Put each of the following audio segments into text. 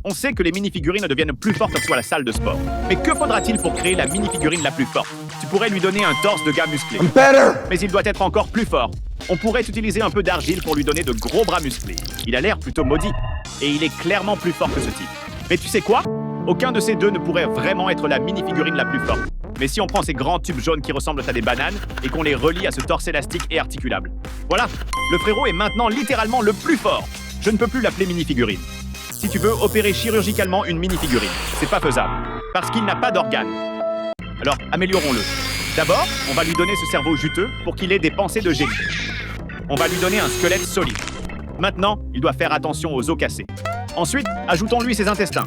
On sait que les mini-figurines deviennent plus fortes que soit la salle de sport. Mais que faudra-t-il pour créer la mini-figurine la plus forte? Tu pourrais lui donner un torse de gars musclé. Mais il doit être encore plus fort. On pourrait utiliser un peu d'argile pour lui donner de gros bras musclés. Il a l'air plutôt maudit. Et il est clairement plus fort que ce type. Mais tu sais quoi? Aucun de ces deux ne pourrait vraiment être la mini-figurine la plus forte. Mais si on prend ces grands tubes jaunes qui ressemblent à des bananes et qu'on les relie à ce torse élastique et articulable. Voilà, le frérot est maintenant littéralement le plus fort. Je ne peux plus l'appeler mini-figurine. Si tu veux opérer chirurgicalement une mini-figurine, c'est pas faisable. Parce qu'il n'a pas d'organes. Alors, améliorons-le. D'abord, on va lui donner ce cerveau juteux pour qu'il ait des pensées de génie. On va lui donner un squelette solide. Maintenant, il doit faire attention aux os cassés. Ensuite, ajoutons-lui ses intestins.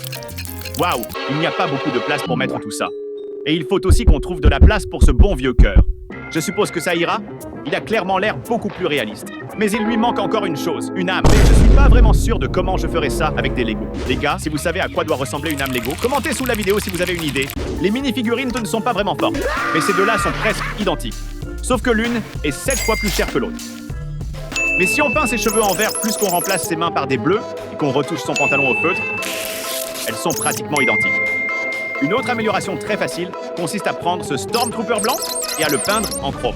Waouh, il n'y a pas beaucoup de place pour mettre tout ça. Et il faut aussi qu'on trouve de la place pour ce bon vieux cœur. Je suppose que ça ira? Il a clairement l'air beaucoup plus réaliste. Mais il lui manque encore une chose, une âme. Mais je suis pas vraiment sûr de comment je ferai ça avec des Lego. Les gars, si vous savez à quoi doit ressembler une âme Lego, commentez sous la vidéo si vous avez une idée. Les mini-figurines ne sont pas vraiment fortes, mais ces deux-là sont presque identiques. Sauf que l'une est 7 fois plus chère que l'autre. Mais si on peint ses cheveux en vert plus qu'on remplace ses mains par des bleus et qu'on retouche son pantalon au feutre, elles sont pratiquement identiques. Une autre amélioration très facile consiste à prendre ce Stormtrooper blanc et à le peindre en chrome.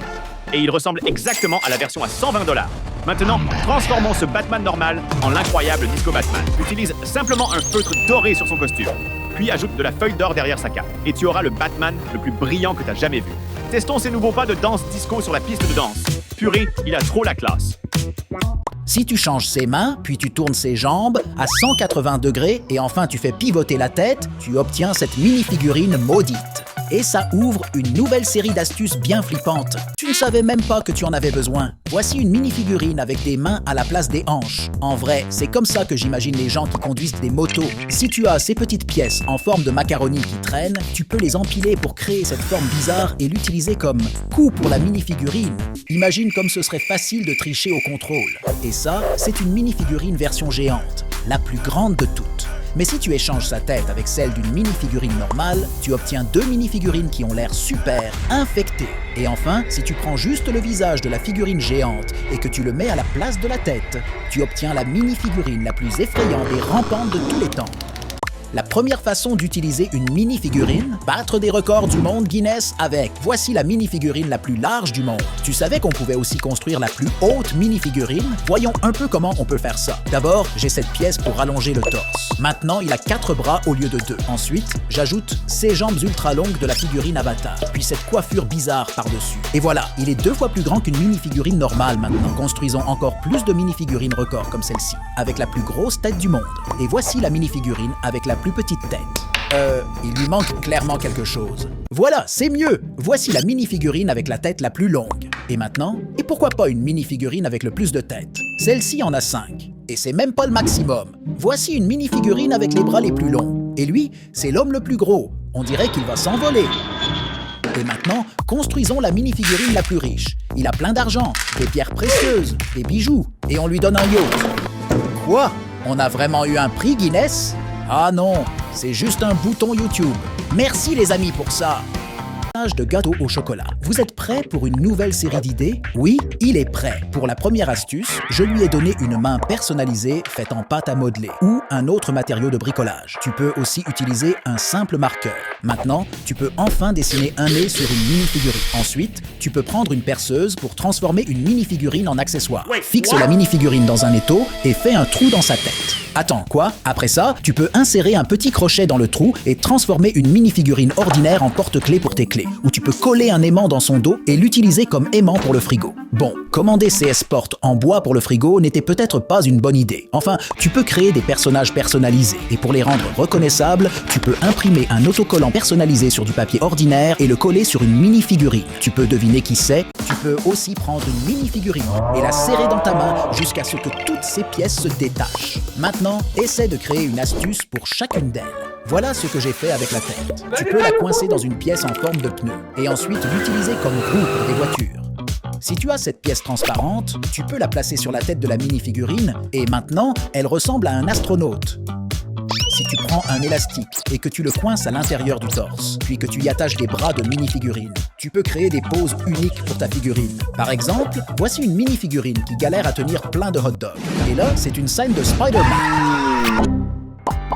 Et il ressemble exactement à la version à $120. Maintenant, transformons ce Batman normal en l'incroyable Disco Batman. Utilise simplement un feutre doré sur son costume, puis ajoute de la feuille d'or derrière sa cape. Et tu auras le Batman le plus brillant que tu as jamais vu. Testons ces nouveaux pas de danse disco sur la piste de danse. Purée, il a trop la classe. Si tu changes ses mains, puis tu tournes ses jambes à 180 degrés et enfin tu fais pivoter la tête, tu obtiens cette mini-figurine maudite. Et ça ouvre une nouvelle série d'astuces bien flippantes. Tu ne savais même pas que tu en avais besoin. Voici une mini-figurine avec des mains à la place des hanches. En vrai, c'est comme ça que j'imagine les gens qui conduisent des motos. Si tu as ces petites pièces en forme de macaroni qui traînent, tu peux les empiler pour créer cette forme bizarre et l'utiliser comme cou pour la mini-figurine. Imagine comme ce serait facile de tricher au contrôle. Et ça, c'est une mini-figurine version géante, la plus grande de toutes. Mais si tu échanges sa tête avec celle d'une mini-figurine normale, tu obtiens deux mini-figurines qui ont l'air super infectées. Et enfin, si tu prends juste le visage de la figurine géante et que tu le mets à la place de la tête, tu obtiens la mini-figurine la plus effrayante et rampante de tous les temps. La première façon d'utiliser une mini-figurine, battre des records du monde Guinness avec. Voici la mini-figurine la plus large du monde. Tu savais qu'on pouvait aussi construire la plus haute mini-figurine? Voyons un peu comment on peut faire ça. D'abord, j'ai cette pièce pour allonger le torse. Maintenant, il a 4 bras au lieu de 2. Ensuite, j'ajoute ces jambes ultra longues de la figurine Avatar, puis cette coiffure bizarre par-dessus. Et voilà, il est 2 fois plus grand qu'une mini-figurine normale maintenant. Construisons encore plus de mini-figurines records comme celle-ci, avec la plus grosse tête du monde. Et voici la mini-figurine avec la plus petite tête. Il lui manque clairement quelque chose. Voilà, c'est mieux! Voici la mini-figurine avec la tête la plus longue. Et maintenant, et pourquoi pas une mini-figurine avec le plus de têtes? Celle-ci en a 5. Et c'est même pas le maximum. Voici une mini-figurine avec les bras les plus longs. Et lui, c'est l'homme le plus gros. On dirait qu'il va s'envoler. Et maintenant, construisons la mini-figurine la plus riche. Il a plein d'argent, des pierres précieuses, des bijoux. Et on lui donne un yacht. Quoi? On a vraiment eu un prix Guinness? Ah non, c'est juste un bouton YouTube. Merci les amis pour ça. De gâteau au chocolat. Vous êtes prêts pour une nouvelle série d'idées? Oui, il est prêt. Pour la première astuce, je lui ai donné une main personnalisée faite en pâte à modeler ou un autre matériau de bricolage. Tu peux aussi utiliser un simple marqueur. Maintenant, tu peux enfin dessiner un nez sur une mini-figurine. Ensuite, tu peux prendre une perceuse pour transformer une mini-figurine en accessoire. Fixe la mini-figurine dans un étau et fais un trou dans sa tête. Attends, quoi? Après ça, tu peux insérer un petit crochet dans le trou et transformer une mini-figurine ordinaire en porte-clés pour tes clés. Ou tu peux coller un aimant dans son dos et l'utiliser comme aimant pour le frigo. Bon, commander CS Porte en bois pour le frigo n'était peut-être pas une bonne idée. Enfin, tu peux créer des personnages personnalisés et pour les rendre reconnaissables, tu peux imprimer un autocollant personnalisé sur du papier ordinaire et le coller sur une mini-figurine. Tu peux deviner qui c'est. Tu peux aussi prendre une mini-figurine et la serrer dans ta main jusqu'à ce que toutes ses pièces se détachent. Maintenant, essaie de créer une astuce pour chacune d'elles. Voilà ce que j'ai fait avec la tête. Tu peux la coincer dans une pièce en forme de pneu et ensuite l'utiliser comme roue pour des voitures. Si tu as cette pièce transparente, tu peux la placer sur la tête de la mini-figurine et maintenant, elle ressemble à un astronaute. Si tu prends un élastique et que tu le coinces à l'intérieur du torse, puis que tu y attaches des bras de mini-figurine, tu peux créer des poses uniques pour ta figurine. Par exemple, voici une mini-figurine qui galère à tenir plein de hot dogs. Et là, c'est une scène de Spider-Man.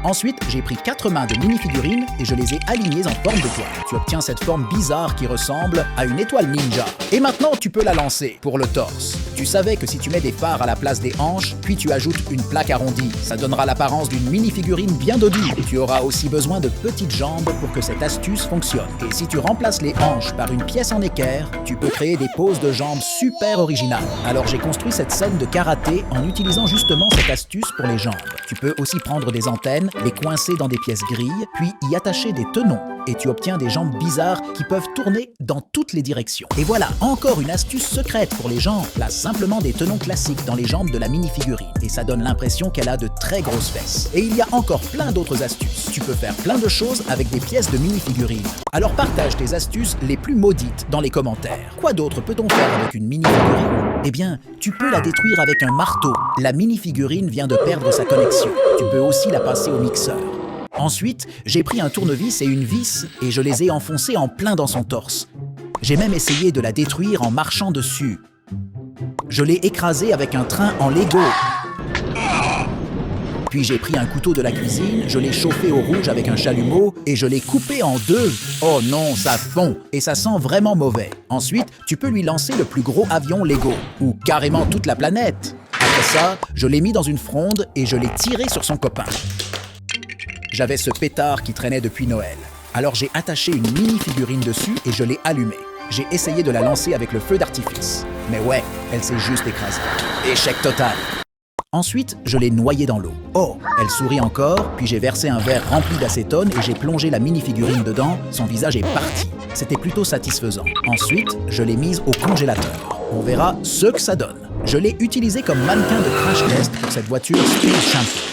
Ensuite, j'ai pris 4 mains de mini-figurines et je les ai alignées en forme d'étoile. Tu obtiens cette forme bizarre qui ressemble à une étoile ninja. Et maintenant, tu peux la lancer pour le torse. Tu savais que si tu mets des phares à la place des hanches, puis tu ajoutes une plaque arrondie, ça donnera l'apparence d'une mini-figurine bien dodue. Tu auras aussi besoin de petites jambes pour que cette astuce fonctionne. Et si tu remplaces les hanches par une pièce en équerre, tu peux créer des poses de jambes super originales. Alors j'ai construit cette scène de karaté en utilisant justement cette astuce pour les jambes. Tu peux aussi prendre des antennes, les coincer dans des pièces grilles, puis y attacher des tenons. Et tu obtiens des jambes bizarres qui peuvent tourner dans toutes les directions. Et voilà, encore une astuce secrète pour les jambes. Place simplement des tenons classiques dans les jambes de la mini-figurine. Et ça donne l'impression qu'elle a de très grosses fesses. Et il y a encore plein d'autres astuces. Tu peux faire plein de choses avec des pièces de mini-figurine. Alors partage tes astuces les plus maudites dans les commentaires. Quoi d'autre peut-on faire avec une mini-figurine? Eh bien, tu peux la détruire avec un marteau. La mini-figurine vient de perdre sa connexion. Tu peux aussi la passer au mixeur. Ensuite, j'ai pris un tournevis et une vis et je les ai enfoncés en plein dans son torse. J'ai même essayé de la détruire en marchant dessus. Je l'ai écrasée avec un train en Lego. Puis j'ai pris un couteau de la cuisine, je l'ai chauffé au rouge avec un chalumeau et je l'ai coupé en deux. Oh non, ça fond et ça sent vraiment mauvais. Ensuite, tu peux lui lancer le plus gros avion Lego ou carrément toute la planète. Après ça, je l'ai mis dans une fronde et je l'ai tiré sur son copain. J'avais ce pétard qui traînait depuis Noël. Alors j'ai attaché une mini-figurine dessus et je l'ai allumée. J'ai essayé de la lancer avec le feu d'artifice. Mais ouais, elle s'est juste écrasée. Échec total. Ensuite, je l'ai noyée dans l'eau. Oh, elle sourit encore, puis j'ai versé un verre rempli d'acétone et j'ai plongé la mini-figurine dedans. Son visage est parti. C'était plutôt satisfaisant. Ensuite, je l'ai mise au congélateur. On verra ce que ça donne. Je l'ai utilisée comme mannequin de crash test pour cette voiture Speed Champions.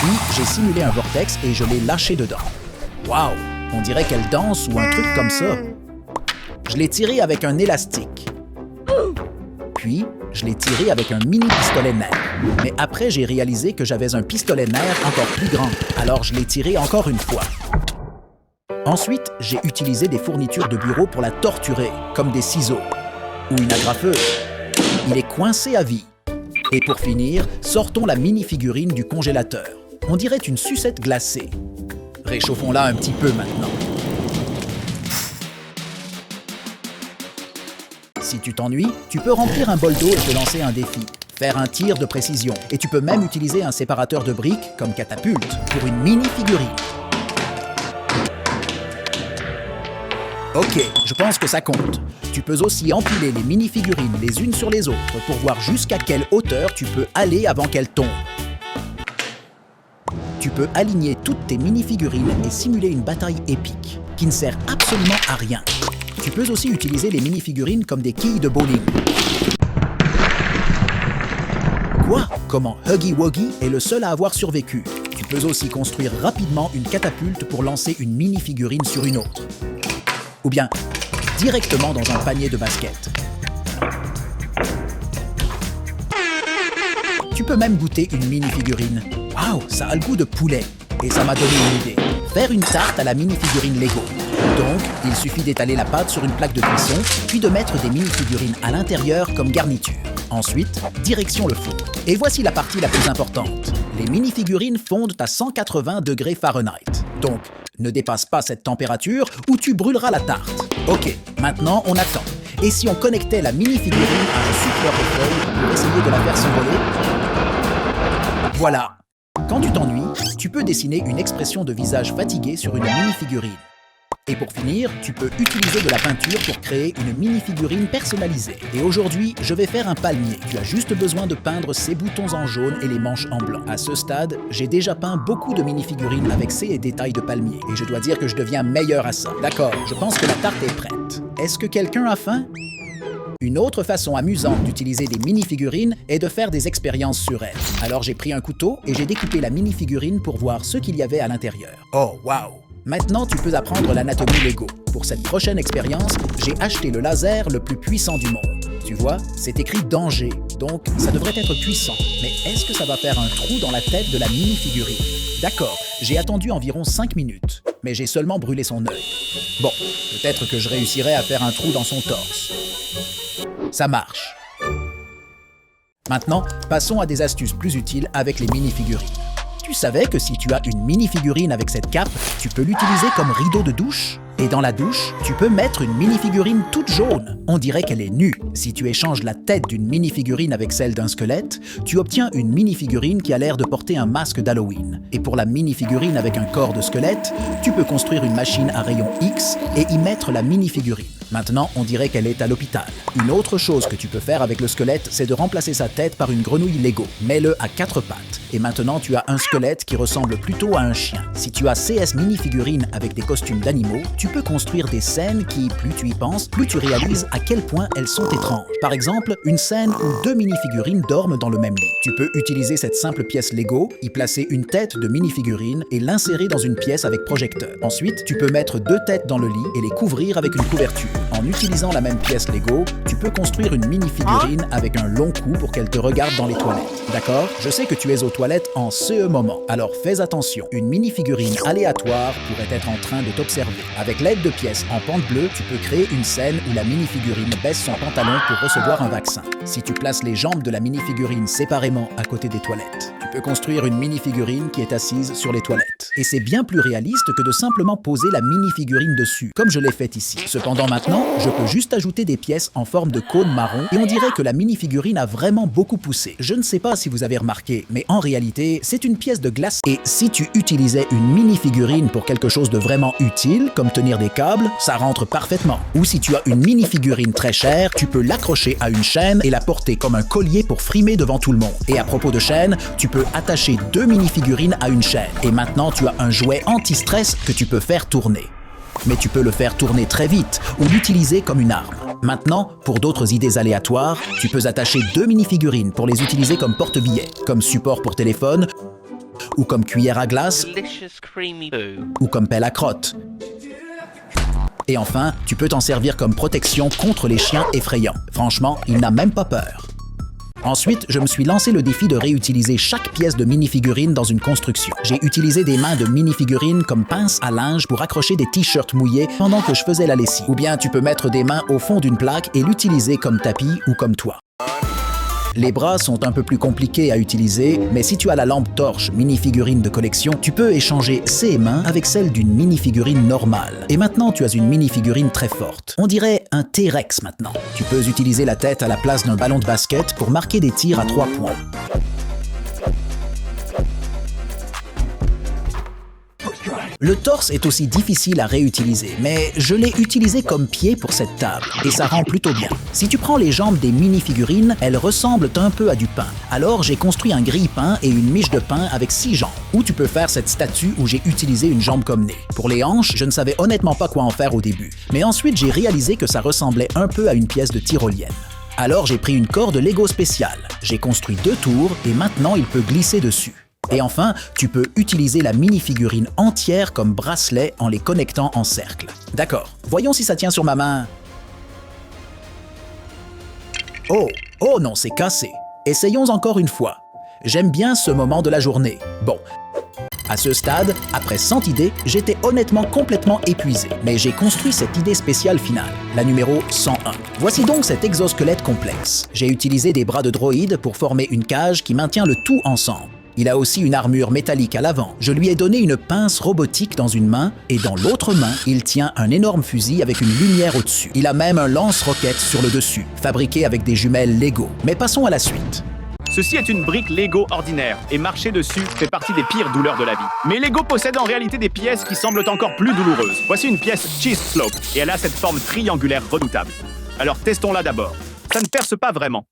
Puis, j'ai simulé un vortex et je l'ai lâché dedans. Waouh, on dirait qu'elle danse ou un truc comme ça. Je l'ai tiré avec un élastique. Puis, je l'ai tiré avec un mini pistolet nerf. Mais après, j'ai réalisé que j'avais un pistolet nerf encore plus grand. Alors, je l'ai tiré encore une fois. Ensuite, j'ai utilisé des fournitures de bureau pour la torturer, comme des ciseaux ou une agrafeuse. Il est coincé à vie. Et pour finir, sortons la mini-figurine du congélateur. On dirait une sucette glacée. Réchauffons-la un petit peu maintenant. Si tu t'ennuies, tu peux remplir un bol d'eau et te lancer un défi. Faire un tir de précision. Et tu peux même utiliser un séparateur de briques comme catapulte pour une mini-figurine. Ok, je pense que ça compte. Tu peux aussi empiler les mini-figurines les unes sur les autres pour voir jusqu'à quelle hauteur tu peux aller avant qu'elles tombent. Tu peux aligner toutes tes mini-figurines et simuler une bataille épique, qui ne sert absolument à rien. Tu peux aussi utiliser les mini-figurines comme des quilles de bowling. Quoi? Comment Huggy Wuggy est le seul à avoir survécu? Tu peux aussi construire rapidement une catapulte pour lancer une mini-figurine sur une autre. Ou bien, directement dans un panier de basket. Tu peux même goûter une mini-figurine. Waouh, ça a le goût de poulet. Et ça m'a donné une idée. Faire une tarte à la mini-figurine Lego. Donc, il suffit d'étaler la pâte sur une plaque de cuisson, puis de mettre des mini-figurines à l'intérieur comme garniture. Ensuite, direction le four. Et voici la partie la plus importante. Les mini-figurines fondent à 180 degrés Fahrenheit. Donc, ne dépasse pas cette température ou tu brûleras la tarte. Ok, maintenant on attend. Et si on connectait la mini-figurine à un souffleur de feuilles pour essayer de la faire s'envoler? Voilà. Quand tu t'ennuies, tu peux dessiner une expression de visage fatigué sur une mini-figurine. Et pour finir, tu peux utiliser de la peinture pour créer une mini-figurine personnalisée. Et aujourd'hui, je vais faire un palmier. Tu as juste besoin de peindre ses boutons en jaune et les manches en blanc. À ce stade, j'ai déjà peint beaucoup de mini-figurines avec ces détails de palmier. Et je dois dire que je deviens meilleur à ça. D'accord, je pense que la tarte est prête. Est-ce que quelqu'un a faim? Une autre façon amusante d'utiliser des mini-figurines est de faire des expériences sur elles. Alors j'ai pris un couteau et j'ai découpé la mini-figurine pour voir ce qu'il y avait à l'intérieur. Oh, waouh! Maintenant, tu peux apprendre l'anatomie Lego. Pour cette prochaine expérience, j'ai acheté le laser le plus puissant du monde. Tu vois, c'est écrit « danger », donc ça devrait être puissant. Mais est-ce que ça va faire un trou dans la tête de la mini-figurine? D'accord, j'ai attendu environ 5 minutes, mais j'ai seulement brûlé son œil. Bon, peut-être que je réussirai à faire un trou dans son torse. Ça marche. Maintenant, passons à des astuces plus utiles avec les mini-figurines. Tu tu savais que si tu as une mini-figurine avec cette cape, tu peux l'utiliser comme rideau de douche? Et dans la douche, tu peux mettre une mini-figurine toute jaune. On dirait qu'elle est nue. Si tu échanges la tête d'une mini-figurine avec celle d'un squelette, tu obtiens une mini-figurine qui a l'air de porter un masque d'Halloween. Et pour la mini-figurine avec un corps de squelette, tu peux construire une machine à rayon X et y mettre la mini-figurine. Maintenant, on dirait qu'elle est à l'hôpital. Une autre chose que tu peux faire avec le squelette, c'est de remplacer sa tête par une grenouille Lego. Mets-le à 4 pattes. Et maintenant, tu as un squelette qui ressemble plutôt à un chien. Si tu as CS mini-figurines avec des costumes d'animaux, tu peux construire des scènes qui, plus tu y penses, plus tu réalises à quel point elles sont étranges. Par exemple, une scène où 2 mini-figurines dorment dans le même lit. Tu peux utiliser cette simple pièce Lego, y placer une tête de mini-figurine et l'insérer dans une pièce avec projecteur. Ensuite, tu peux mettre 2 têtes dans le lit et les couvrir avec une couverture. En utilisant la même pièce Lego, tu peux construire une mini-figurine avec un long cou pour qu'elle te regarde dans les toilettes. D'accord? Je sais que tu es aux toilettes en ce moment, alors fais attention. Une mini-figurine aléatoire pourrait être en train de t'observer. Avec l'aide de pièces en pente bleue, tu peux créer une scène où la mini-figurine baisse son pantalon pour recevoir un vaccin. Si tu places les jambes de la mini-figurine séparément à côté des toilettes, tu peux construire une mini-figurine qui est assise sur les toilettes. Et c'est bien plus réaliste que de simplement poser la mini-figurine dessus, comme je l'ai fait ici. Cependant maintenant, je peux juste ajouter des pièces en forme de cône marron et on dirait que la mini-figurine a vraiment beaucoup poussé. Je ne sais pas si vous avez remarqué, mais en réalité, c'est une pièce de glace. Et si tu utilisais une mini-figurine pour quelque chose de vraiment utile, comme tenir des câbles, ça rentre parfaitement. Ou si tu as une mini-figurine très chère, tu peux l'accrocher à une chaîne et la porter comme un collier pour frimer devant tout le monde. Et à propos de chaîne, tu peux attacher 2 mini-figurines à une chaîne. Et maintenant, tu as un jouet anti-stress que tu peux faire tourner. Mais tu peux le faire tourner très vite ou l'utiliser comme une arme. Maintenant, pour d'autres idées aléatoires, tu peux attacher 2 mini-figurines pour les utiliser comme porte-billets, comme support pour téléphone, ou comme cuillère à glace, ou comme pelle à crotte. Et enfin, tu peux t'en servir comme protection contre les chiens effrayants. Franchement, il n'a même pas peur. Ensuite, je me suis lancé le défi de réutiliser chaque pièce de mini-figurine dans une construction. J'ai utilisé des mains de mini-figurines comme pince à linge pour accrocher des t-shirts mouillés pendant que je faisais la lessive. Ou bien tu peux mettre des mains au fond d'une plaque et l'utiliser comme tapis ou comme toit. Les bras sont un peu plus compliqués à utiliser, mais si tu as la lampe torche mini-figurine de collection, tu peux échanger ces mains avec celle d'une mini-figurine normale. Et maintenant, tu as une mini-figurine très forte. On dirait un T-Rex maintenant. Tu peux utiliser la tête à la place d'un ballon de basket pour marquer des tirs à 3 points. Le torse est aussi difficile à réutiliser, mais je l'ai utilisé comme pied pour cette table, et ça rend plutôt bien. Si tu prends les jambes des mini-figurines, elles ressemblent un peu à du pain. Alors j'ai construit un grille-pain et une miche de pain avec 6 jambes. Ou tu peux faire cette statue où j'ai utilisé une jambe comme nez. Pour les hanches, je ne savais honnêtement pas quoi en faire au début, mais ensuite j'ai réalisé que ça ressemblait un peu à une pièce de tyrolienne. Alors j'ai pris une corde Lego spéciale. J'ai construit 2 tours et maintenant il peut glisser dessus. Et enfin, tu peux utiliser la mini-figurine entière comme bracelet en les connectant en cercle. D'accord, voyons si ça tient sur ma main. Oh non, c'est cassé. Essayons encore une fois. J'aime bien ce moment de la journée. Bon, à ce stade, après 100 idées, j'étais honnêtement complètement épuisé. Mais j'ai construit cette idée spéciale finale, la numéro 101. Voici donc cet exosquelette complexe. J'ai utilisé des bras de droïde pour former une cage qui maintient le tout ensemble. Il a aussi une armure métallique à l'avant. Je lui ai donné une pince robotique dans une main et dans l'autre main, il tient un énorme fusil avec une lumière au-dessus. Il a même un lance-roquettes sur le dessus, fabriqué avec des jumelles Lego. Mais passons à la suite. Ceci est une brique Lego ordinaire, et marcher dessus fait partie des pires douleurs de la vie. Mais Lego possède en réalité des pièces qui semblent encore plus douloureuses. Voici une pièce Cheese Slope, et elle a cette forme triangulaire redoutable. Alors testons-la d'abord. Ça ne perce pas vraiment.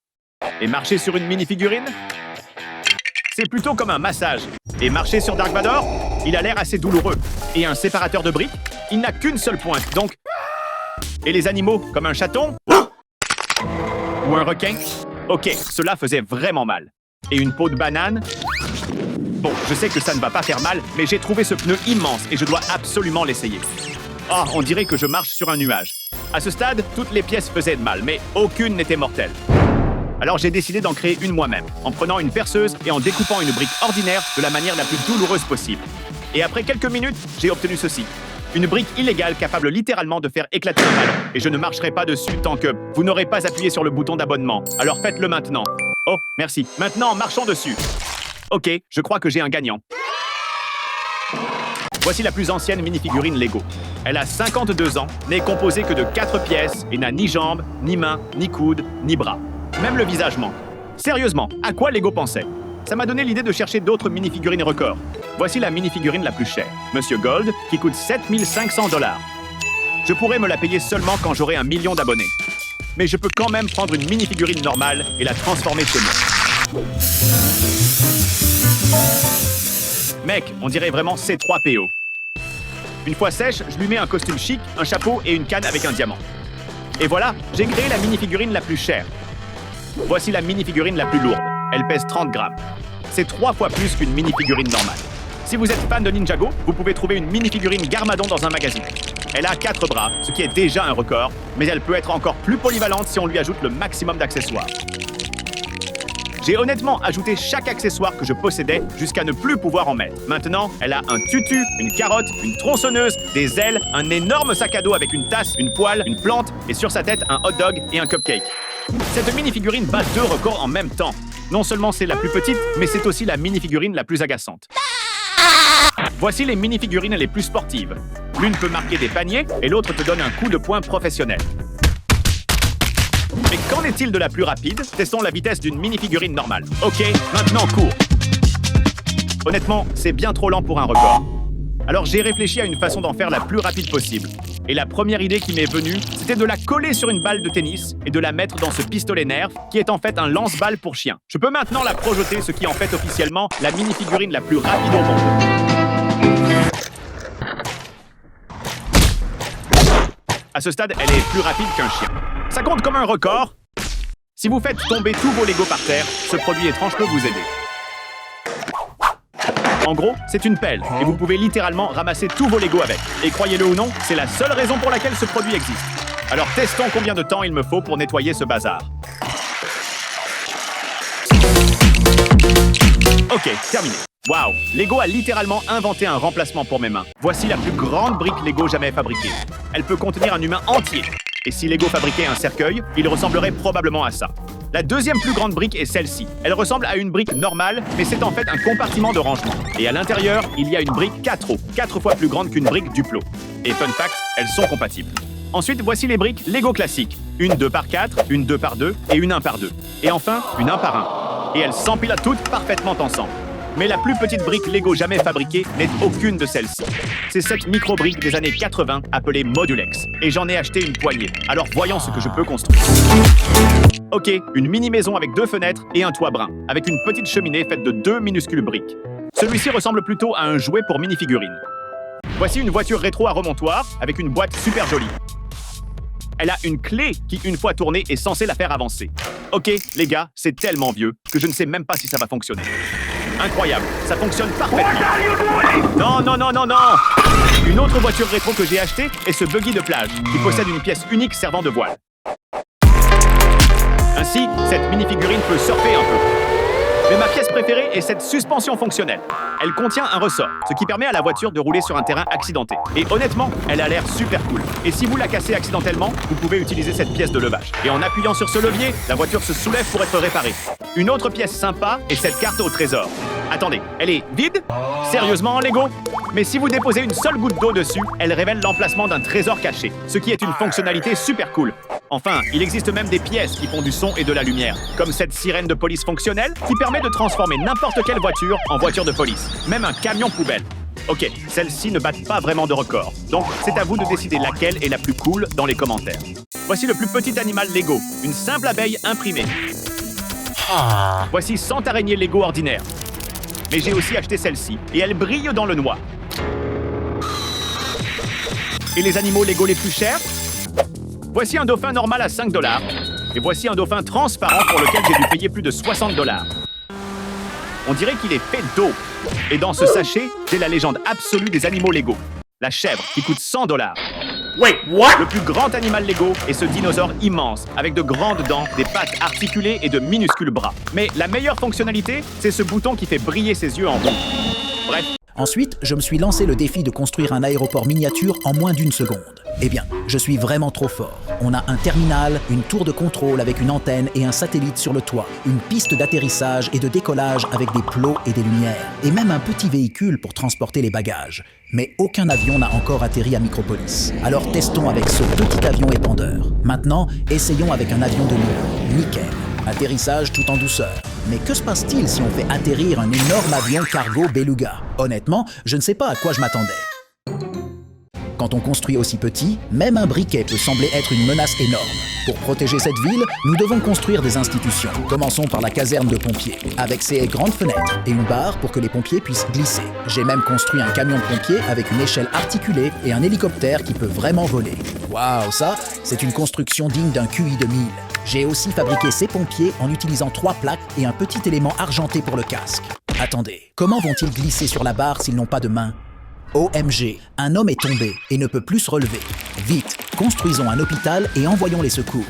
Et marcher sur une mini-figurine ? C'est plutôt comme un massage. Et marcher sur Dark Vador, il a l'air assez douloureux. Et un séparateur de briques, il n'a qu'une seule pointe, donc... Et les animaux, comme un chaton ? Ou un requin ? Ok, cela faisait vraiment mal. Et une peau de banane ? Bon, je sais que ça ne va pas faire mal, mais j'ai trouvé ce pneu immense et je dois absolument l'essayer. Ah, on dirait que je marche sur un nuage. À ce stade, toutes les pièces faisaient mal, mais aucune n'était mortelle. Alors j'ai décidé d'en créer une moi-même, en prenant une perceuse et en découpant une brique ordinaire de la manière la plus douloureuse possible. Et après quelques minutes, j'ai obtenu ceci. Une brique illégale capable littéralement de faire éclater un ballon. Et je ne marcherai pas dessus tant que vous n'aurez pas appuyé sur le bouton d'abonnement. Alors faites-le maintenant. Oh, merci. Maintenant, marchons dessus. Ok, je crois que j'ai un gagnant. Voici la plus ancienne minifigurine Lego. Elle a 52 ans, n'est composée que de 4 pièces et n'a ni jambes, ni mains, ni coudes, ni bras. Même le visage manque. Sérieusement, à quoi Lego pensait? Ça m'a donné l'idée de chercher d'autres minifigurines records. Voici la minifigurine la plus chère, Monsieur Gold, qui coûte 7500 $. Je pourrais me la payer seulement quand j'aurai 1 million d'abonnés. Mais je peux quand même prendre une minifigurine normale et la transformer chez moi. Mec, on dirait vraiment C3PO. Une fois sèche, je lui mets un costume chic, un chapeau et une canne avec un diamant. Et voilà, j'ai créé la minifigurine la plus chère. Voici la minifigurine la plus lourde. Elle pèse 30 grammes. C'est 3 fois plus qu'une minifigurine normale. Si vous êtes fan de Ninjago, vous pouvez trouver une minifigurine Garmadon dans un magazine. Elle a 4 bras, ce qui est déjà un record, mais elle peut être encore plus polyvalente si on lui ajoute le maximum d'accessoires. J'ai honnêtement ajouté chaque accessoire que je possédais jusqu'à ne plus pouvoir en mettre. Maintenant, elle a un tutu, une carotte, une tronçonneuse, des ailes, un énorme sac à dos avec une tasse, une poêle, une plante et sur sa tête un hot dog et un cupcake. Cette minifigurine bat 2 records en même temps. Non seulement c'est la plus petite, mais c'est aussi la minifigurine la plus agaçante. Voici les minifigurines les plus sportives. L'une peut marquer des paniers et l'autre te donne un coup de poing professionnel. Mais qu'en est-il de la plus rapide? Testons la vitesse d'une minifigurine normale. Ok, maintenant cours. Honnêtement, c'est bien trop lent pour un record. Alors j'ai réfléchi à une façon d'en faire la plus rapide possible. Et la première idée qui m'est venue, c'était de la coller sur une balle de tennis et de la mettre dans ce pistolet Nerf, qui est en fait un lance-balles pour chien. Je peux maintenant la projeter, ce qui en fait officiellement la minifigurine la plus rapide au monde. À ce stade, elle est plus rapide qu'un chien. Ça compte comme un record. Si vous faites tomber tous vos Legos par terre, ce produit étrange peut vous aider. En gros, c'est une pelle, et vous pouvez littéralement ramasser tous vos Legos avec. Et croyez-le ou non, c'est la seule raison pour laquelle ce produit existe. Alors testons combien de temps il me faut pour nettoyer ce bazar. Ok, terminé. Waouh, Lego a littéralement inventé un remplacement pour mes mains. Voici la plus grande brique Lego jamais fabriquée. Elle peut contenir un humain entier. Et si Lego fabriquait un cercueil, il ressemblerait probablement à ça. La deuxième plus grande brique est celle-ci. Elle ressemble à une brique normale, mais c'est en fait un compartiment de rangement. Et à l'intérieur, il y a une brique 4 os, 4 fois plus grande qu'une brique Duplo. Et fun fact, elles sont compatibles. Ensuite, voici les briques Lego classiques. Une 2x4, une 2x2 et une 1x2. Et enfin, une 1x1. Et elles s'empilent toutes parfaitement ensemble. Mais la plus petite brique Lego jamais fabriquée n'est aucune de celles-ci. C'est cette micro-brique des années 80 appelée Modulex. Et j'en ai acheté une poignée. Alors voyons ce que je peux construire. Ok, une mini-maison avec 2 fenêtres et un toit brun, avec une petite cheminée faite de 2 minuscules briques. Celui-ci ressemble plutôt à un jouet pour minifigurines. Voici une voiture rétro à remontoir avec une boîte super jolie. Elle a une clé qui, une fois tournée, est censée la faire avancer. Ok, les gars, c'est tellement vieux que je ne sais même pas si ça va fonctionner. Incroyable, ça fonctionne parfaitement. Non, non, non, non, non! Une autre voiture rétro que j'ai achetée est ce buggy de plage, qui possède une pièce unique servant de voile. Ainsi, cette minifigurine peut surfer un peu. Mais ma pièce préférée est cette suspension fonctionnelle. Elle contient un ressort, ce qui permet à la voiture de rouler sur un terrain accidenté. Et honnêtement, elle a l'air super cool. Et si vous la cassez accidentellement, vous pouvez utiliser cette pièce de levage. Et en appuyant sur ce levier, la voiture se soulève pour être réparée. Une autre pièce sympa est cette carte au trésor. Attendez, elle est vide? Sérieusement, Lego? Mais si vous déposez une seule goutte d'eau dessus, elle révèle l'emplacement d'un trésor caché, ce qui est une fonctionnalité super cool. Enfin, il existe même des pièces qui font du son et de la lumière, comme cette sirène de police fonctionnelle qui permet de transformer n'importe quelle voiture en voiture de police, même un camion poubelle. Ok, celles-ci ne battent pas vraiment de record, donc c'est à vous de décider laquelle est la plus cool dans les commentaires. Voici le plus petit animal Lego, une simple abeille imprimée. Voici 100 araignées Lego ordinaires. Mais j'ai aussi acheté celle-ci, et elle brille dans le noir. Et les animaux Lego les plus chers? Voici un dauphin normal à 5 $, et voici un dauphin transparent pour lequel j'ai dû payer plus de 60 $. On dirait qu'il est fait d'eau. Et dans ce sachet, j'ai la légende absolue des animaux Lego. La chèvre, qui coûte 100 $. Wait, what? Le plus grand animal Lego est ce dinosaure immense, avec de grandes dents, des pattes articulées et de minuscules bras. Mais la meilleure fonctionnalité, c'est ce bouton qui fait briller ses yeux en rouge. Bref, Ensuite, je me suis lancé le défi de construire un aéroport miniature en moins d'1 seconde. Eh bien, je suis vraiment trop fort. On a un terminal, une tour de contrôle avec une antenne et un satellite sur le toit, une piste d'atterrissage et de décollage avec des plots et des lumières, et même un petit véhicule pour transporter les bagages. Mais aucun avion n'a encore atterri à Micropolis. Alors testons avec ce petit avion épandeur. Maintenant, essayons avec un avion de ligne. Nickel. Atterrissage tout en douceur. Mais que se passe-t-il si on fait atterrir un énorme avion cargo Beluga? Honnêtement, je ne sais pas à quoi je m'attendais. Quand on construit aussi petit, même un briquet peut sembler être une menace énorme. Pour protéger cette ville, nous devons construire des institutions. Commençons par la caserne de pompiers, avec ses grandes fenêtres et une barre pour que les pompiers puissent glisser. J'ai même construit un camion de pompiers avec une échelle articulée et un hélicoptère qui peut vraiment voler. Waouh, ça, c'est une construction digne d'un QI de 1000. J'ai aussi fabriqué ces pompiers en utilisant 3 plaques et un petit élément argenté pour le casque. Attendez, comment vont-ils glisser sur la barre s'ils n'ont pas de main? OMG, un homme est tombé et ne peut plus se relever. Vite, construisons un hôpital et envoyons les secours.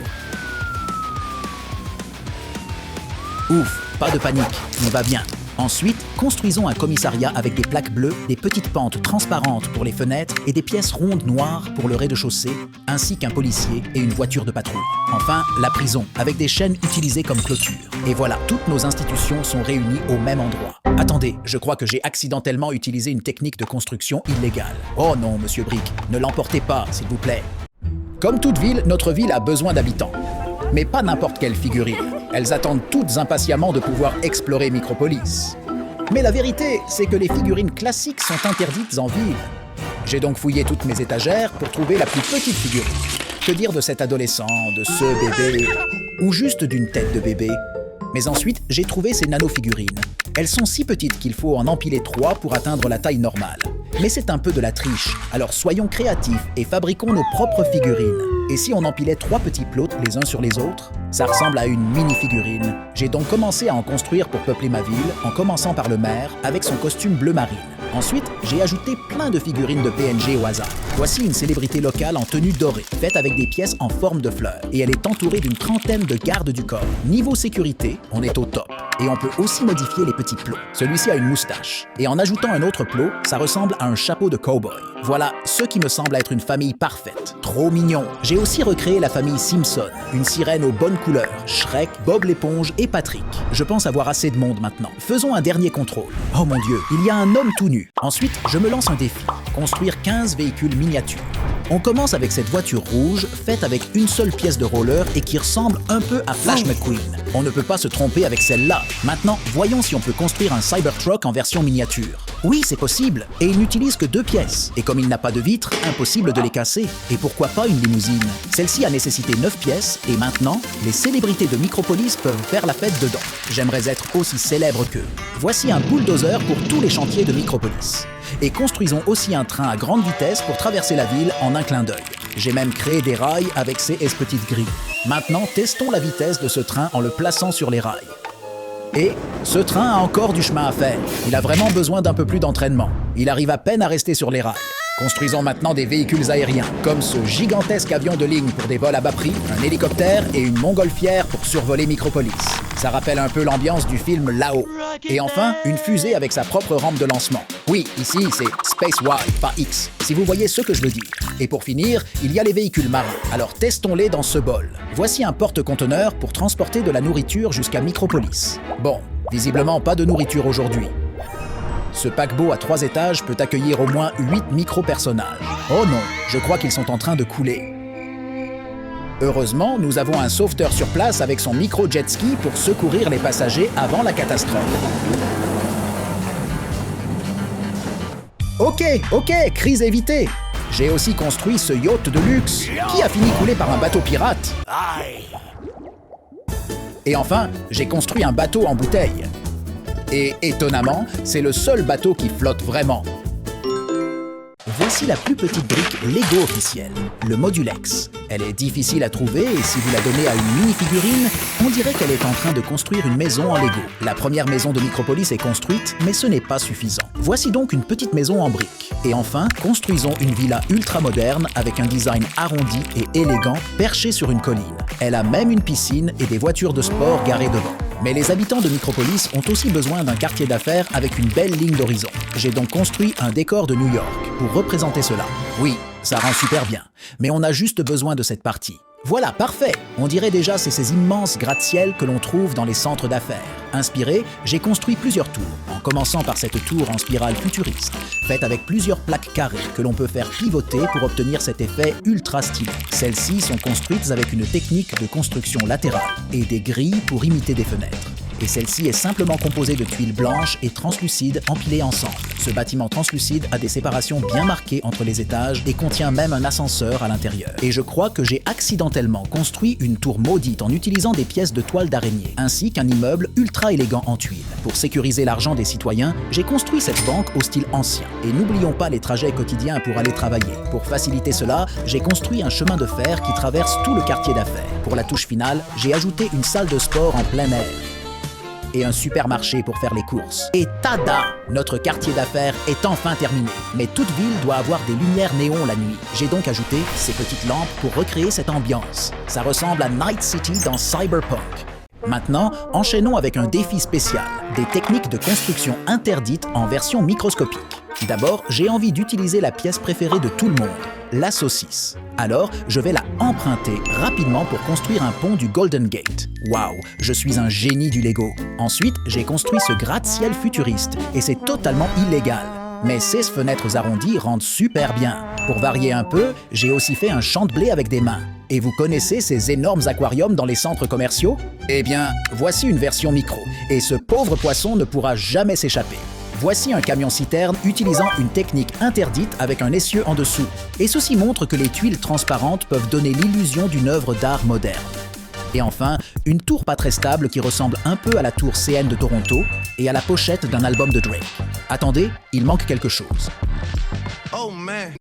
Ouf, pas de panique, il va bien. Ensuite, construisons un commissariat avec des plaques bleues, des petites pentes transparentes pour les fenêtres et des pièces rondes noires pour le rez-de-chaussée, ainsi qu'un policier et une voiture de patrouille. Enfin, la prison, avec des chaînes utilisées comme clôture. Et voilà, toutes nos institutions sont réunies au même endroit. Attendez, je crois que j'ai accidentellement utilisé une technique de construction illégale. Oh non, monsieur Brick, ne l'emportez pas, s'il vous plaît. Comme toute ville, notre ville a besoin d'habitants. Mais pas n'importe quelle figurine. Elles attendent toutes impatiemment de pouvoir explorer Micropolis. Mais la vérité, c'est que les figurines classiques sont interdites en ville. J'ai donc fouillé toutes mes étagères pour trouver la plus petite figurine. Que dire de cet adolescent, de ce bébé, ou juste d'une tête de bébé? Mais ensuite, j'ai trouvé ces nano-figurines. Elles sont si petites qu'il faut en empiler 3 pour atteindre la taille normale. Mais c'est un peu de la triche, alors soyons créatifs et fabriquons nos propres figurines. Et si on empilait 3 petits plots les uns sur les autres? Ça ressemble à une mini-figurine. J'ai donc commencé à en construire pour peupler ma ville, en commençant par le maire, avec son costume bleu marine. Ensuite, j'ai ajouté plein de figurines de PNG au hasard. Voici une célébrité locale en tenue dorée, faite avec des pièces en forme de fleurs. Et elle est entourée d'une trentaine de gardes du corps. Niveau sécurité, on est au top. Et on peut aussi modifier les petits plots. Celui-ci a une moustache. Et en ajoutant un autre plot, ça ressemble à un chapeau de cow-boy. Voilà ce qui me semble être une famille parfaite. Trop mignon. J'ai aussi recréé la famille Simpson, une sirène aux bonnes couleurs, Shrek, Bob l'éponge et Patrick. Je pense avoir assez de monde maintenant. Faisons un dernier contrôle. Oh mon Dieu, il y a un homme tout nu. Ensuite, je me lance un défi. Construire 15 véhicules miniatures. On commence avec cette voiture rouge, faite avec une seule pièce de roller et qui ressemble un peu à Flash McQueen. On ne peut pas se tromper avec celle-là. Maintenant, voyons si on peut construire un Cybertruck en version miniature. Oui, c'est possible, et il n'utilise que 2 pièces. Et comme il n'a pas de vitres, impossible de les casser. Et pourquoi pas une limousine? Celle-ci a nécessité 9 pièces, et maintenant, les célébrités de Micropolis peuvent faire la fête dedans. J'aimerais être aussi célèbre qu'eux. Voici un bulldozer pour tous les chantiers de Micropolis. Et construisons aussi un train à grande vitesse pour traverser la ville en un clin d'œil. J'ai même créé des rails avec ces petites grilles. Maintenant, testons la vitesse de ce train en le plaçant sur les rails. Et ce train a encore du chemin à faire. Il a vraiment besoin d'un peu plus d'entraînement. Il arrive à peine à rester sur les rails. Construisons maintenant des véhicules aériens, comme ce gigantesque avion de ligne pour des vols à bas prix, un hélicoptère et une montgolfière pour survoler Micropolis. Ça rappelle un peu l'ambiance du film Là-haut. Et enfin, une fusée avec sa propre rampe de lancement. Oui, ici, c'est Space Y, pas X, si vous voyez ce que je veux dire. Et pour finir, il y a les véhicules marins. Alors testons-les dans ce bol. Voici un porte-conteneur pour transporter de la nourriture jusqu'à Micropolis. Bon, visiblement pas de nourriture aujourd'hui. Ce paquebot à 3 étages peut accueillir au moins 8 micro-personnages. Oh non, je crois qu'ils sont en train de couler. Heureusement, nous avons un sauveteur sur place avec son micro-jet ski pour secourir les passagers avant la catastrophe. Ok, crise évitée. J'ai aussi construit ce yacht de luxe qui a fini coulé par un bateau pirate. Et enfin, j'ai construit un bateau en bouteille. Et étonnamment, c'est le seul bateau qui flotte vraiment. Voici la plus petite brique Lego officielle, le Modulex. Elle est difficile à trouver et si vous la donnez à une mini-figurine, on dirait qu'elle est en train de construire une maison en Lego. La première maison de Micropolis est construite, mais ce n'est pas suffisant. Voici donc une petite maison en briques. Et enfin, construisons une villa ultra moderne avec un design arrondi et élégant perché sur une colline. Elle a même une piscine et des voitures de sport garées devant. Mais les habitants de Micropolis ont aussi besoin d'un quartier d'affaires avec une belle ligne d'horizon. J'ai donc construit un décor de New York pour représenter cela. Oui, ça rend super bien, mais on a juste besoin de cette partie. Voilà, parfait! On dirait déjà c'est ces immenses gratte-ciel que l'on trouve dans les centres d'affaires. Inspiré, j'ai construit plusieurs tours, en commençant par cette tour en spirale futuriste, faite avec plusieurs plaques carrées que l'on peut faire pivoter pour obtenir cet effet ultra stylé. Celles-ci sont construites avec une technique de construction latérale et des grilles pour imiter des fenêtres. Et celle-ci est simplement composée de tuiles blanches et translucides empilées ensemble. Ce bâtiment translucide a des séparations bien marquées entre les étages et contient même un ascenseur à l'intérieur. Et je crois que j'ai accidentellement construit une tour maudite en utilisant des pièces de toile d'araignée, ainsi qu'un immeuble ultra élégant en tuiles. Pour sécuriser l'argent des citoyens, j'ai construit cette banque au style ancien. Et n'oublions pas les trajets quotidiens pour aller travailler. Pour faciliter cela, j'ai construit un chemin de fer qui traverse tout le quartier d'affaires. Pour la touche finale, j'ai ajouté une salle de sport en plein air et un supermarché pour faire les courses. Et tada! Notre quartier d'affaires est enfin terminé. Mais toute ville doit avoir des lumières néons la nuit. J'ai donc ajouté ces petites lampes pour recréer cette ambiance. Ça ressemble à Night City dans Cyberpunk. Maintenant, enchaînons avec un défi spécial, des techniques de construction interdites en version microscopique. D'abord, j'ai envie d'utiliser la pièce préférée de tout le monde, la saucisse. Alors, je vais la emprunter rapidement pour construire un pont du Golden Gate. Waouh, je suis un génie du Lego. Ensuite, j'ai construit ce gratte-ciel futuriste et c'est totalement illégal. Mais ces fenêtres arrondies rendent super bien. Pour varier un peu, j'ai aussi fait un champ de blé avec des mains. Et vous connaissez ces énormes aquariums dans les centres commerciaux? Eh bien, voici une version micro, et ce pauvre poisson ne pourra jamais s'échapper. Voici un camion-citerne utilisant une technique interdite avec un essieu en dessous. Et ceci montre que les tuiles transparentes peuvent donner l'illusion d'une œuvre d'art moderne. Et enfin, une tour pas très stable qui ressemble un peu à la tour CN de Toronto et à la pochette d'un album de Drake. Attendez, il manque quelque chose. Oh man!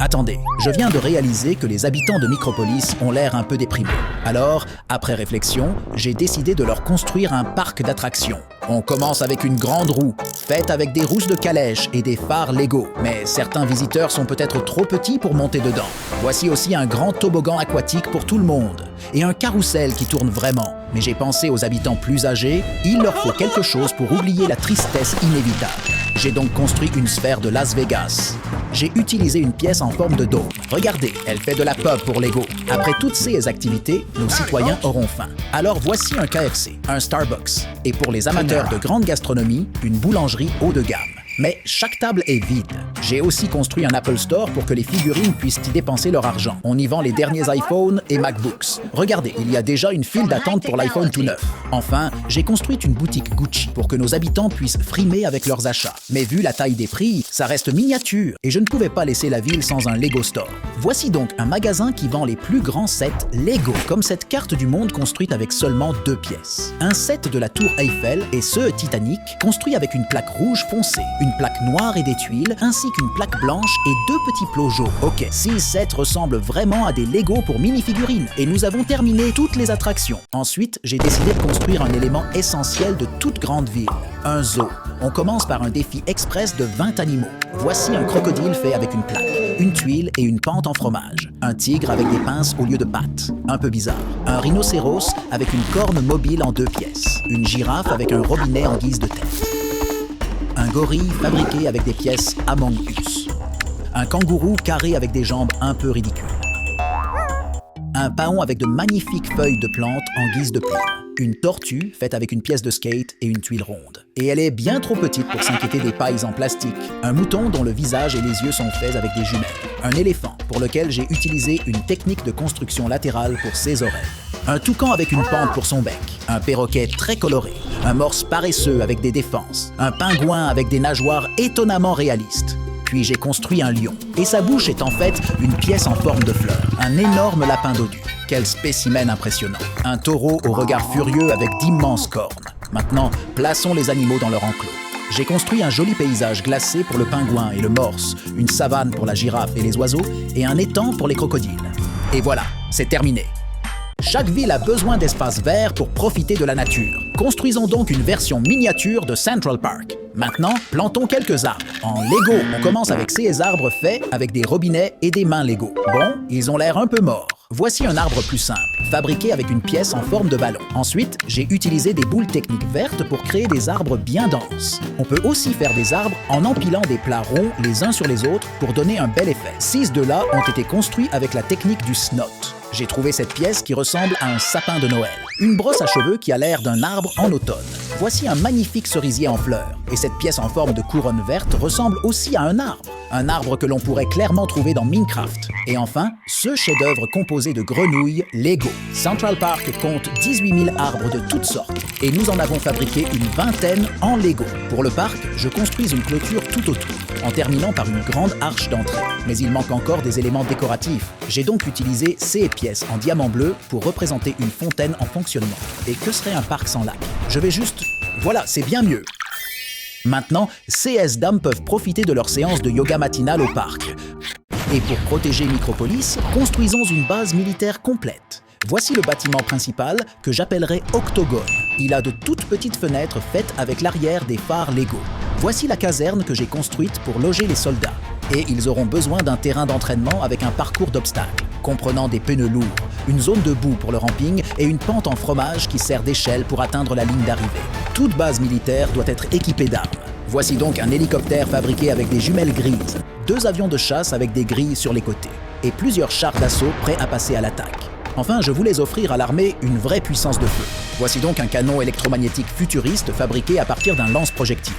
Attendez, je viens de réaliser que les habitants de Micropolis ont l'air un peu déprimés. Alors, après réflexion, j'ai décidé de leur construire un parc d'attractions. On commence avec une grande roue, faite avec des rousses de calèche et des phares Lego. Mais certains visiteurs sont peut-être trop petits pour monter dedans. Voici aussi un grand toboggan aquatique pour tout le monde. Et un carrousel qui tourne vraiment. Mais j'ai pensé aux habitants plus âgés, il leur faut quelque chose pour oublier la tristesse inévitable. J'ai donc construit une sphère de Las Vegas. J'ai utilisé une pièce en forme de dôme. Regardez, elle fait de la pub pour Lego. Après toutes ces activités, nos citoyens auront faim. Alors voici un KFC, un Starbucks. Et pour les amateurs de grande gastronomie, une boulangerie haut de gamme. Mais chaque table est vide. J'ai aussi construit un Apple Store pour que les figurines puissent y dépenser leur argent. On y vend les derniers iPhones et MacBooks. Regardez, il y a déjà une file d'attente pour l'iPhone tout neuf. Enfin, j'ai construit une boutique Gucci pour que nos habitants puissent frimer avec leurs achats. Mais vu la taille des prix, ça reste miniature et je ne pouvais pas laisser la ville sans un Lego Store. Voici donc un magasin qui vend les plus grands sets Lego, comme cette carte du monde construite avec seulement 2 pièces. Un set de la tour Eiffel et ce Titanic, construit avec une plaque rouge foncée, une plaque noire et des tuiles, ainsi qu'une plaque blanche et 2 petits plots jaunes. Ok, ces sets ressemblent vraiment à des Lego pour mini-figurines et nous avons terminé toutes les attractions. Ensuite, j'ai décidé de construire un élément essentiel de toute grande ville, un zoo. On commence par un défi express de 20 animaux. Voici un crocodile fait avec une plaque, une tuile et une pente en fromage. Un tigre avec des pinces au lieu de pattes, un peu bizarre. Un rhinocéros avec une corne mobile en 2 pièces. Une girafe avec un robinet en guise de tête. Un gorille fabriqué avec des pièces Among Us. Un kangourou carré avec des jambes un peu ridicules. Un paon avec de magnifiques feuilles de plantes en guise de plume. Une tortue faite avec une pièce de skate et une tuile ronde. Et elle est bien trop petite pour s'inquiéter des pailles en plastique. Un mouton dont le visage et les yeux sont faits avec des jumelles. Un éléphant pour lequel j'ai utilisé une technique de construction latérale pour ses oreilles. Un toucan avec une pente pour son bec. Un perroquet très coloré. Un morse paresseux avec des défenses. Un pingouin avec des nageoires étonnamment réalistes. Puis j'ai construit un lion. Et sa bouche est en fait une pièce en forme de fleur. Un énorme lapin dodu. Quel spécimen impressionnant. Un taureau au regard furieux avec d'immenses cornes. Maintenant, plaçons les animaux dans leur enclos. J'ai construit un joli paysage glacé pour le pingouin et le morse, une savane pour la girafe et les oiseaux, et un étang pour les crocodiles. Et voilà, c'est terminé. Chaque ville a besoin d'espaces verts pour profiter de la nature. Construisons donc une version miniature de Central Park. Maintenant, plantons quelques arbres. En Lego, on commence avec ces arbres faits avec des robinets et des mains Lego. Bon, ils ont l'air un peu morts. Voici un arbre plus simple, fabriqué avec une pièce en forme de ballon. Ensuite, j'ai utilisé des boules techniques vertes pour créer des arbres bien denses. On peut aussi faire des arbres en empilant des plats ronds les uns sur les autres pour donner un bel effet. 6 de là ont été construits avec la technique du snot. J'ai trouvé cette pièce qui ressemble à un sapin de Noël. Une brosse à cheveux qui a l'air d'un arbre en automne. Voici un magnifique cerisier en fleurs. Et cette pièce en forme de couronne verte ressemble aussi à un arbre. Un arbre que l'on pourrait clairement trouver dans Minecraft. Et enfin, ce chef-d'œuvre composé de grenouilles Lego. Central Park compte 18 000 arbres de toutes sortes. Et nous en avons fabriqué une vingtaine en Lego. Pour le parc, je construis une clôture tout autour, en terminant par une grande arche d'entrée. Mais il manque encore des éléments décoratifs. J'ai donc utilisé ces pièces en diamant bleu pour représenter une fontaine en fonctionnement. Et que serait un parc sans lac? Je vais juste... Voilà, c'est bien mieux. Maintenant, CS dames peuvent profiter de leur séance de yoga matinale au parc. Et pour protéger Micropolis, construisons une base militaire complète. Voici le bâtiment principal que j'appellerai Octogone. Il a de toutes petites fenêtres faites avec l'arrière des phares Lego. Voici la caserne que j'ai construite pour loger les soldats. Et ils auront besoin d'un terrain d'entraînement avec un parcours d'obstacles, comprenant des pneus lourds, une zone de boue pour le ramping et une pente en fromage qui sert d'échelle pour atteindre la ligne d'arrivée. Toute base militaire doit être équipée d'armes. Voici donc un hélicoptère fabriqué avec des jumelles grises, 2 avions de chasse avec des grilles sur les côtés, et plusieurs chars d'assaut prêts à passer à l'attaque. Enfin, je voulais offrir à l'armée une vraie puissance de feu. Voici donc un canon électromagnétique futuriste fabriqué à partir d'un lance-projectile.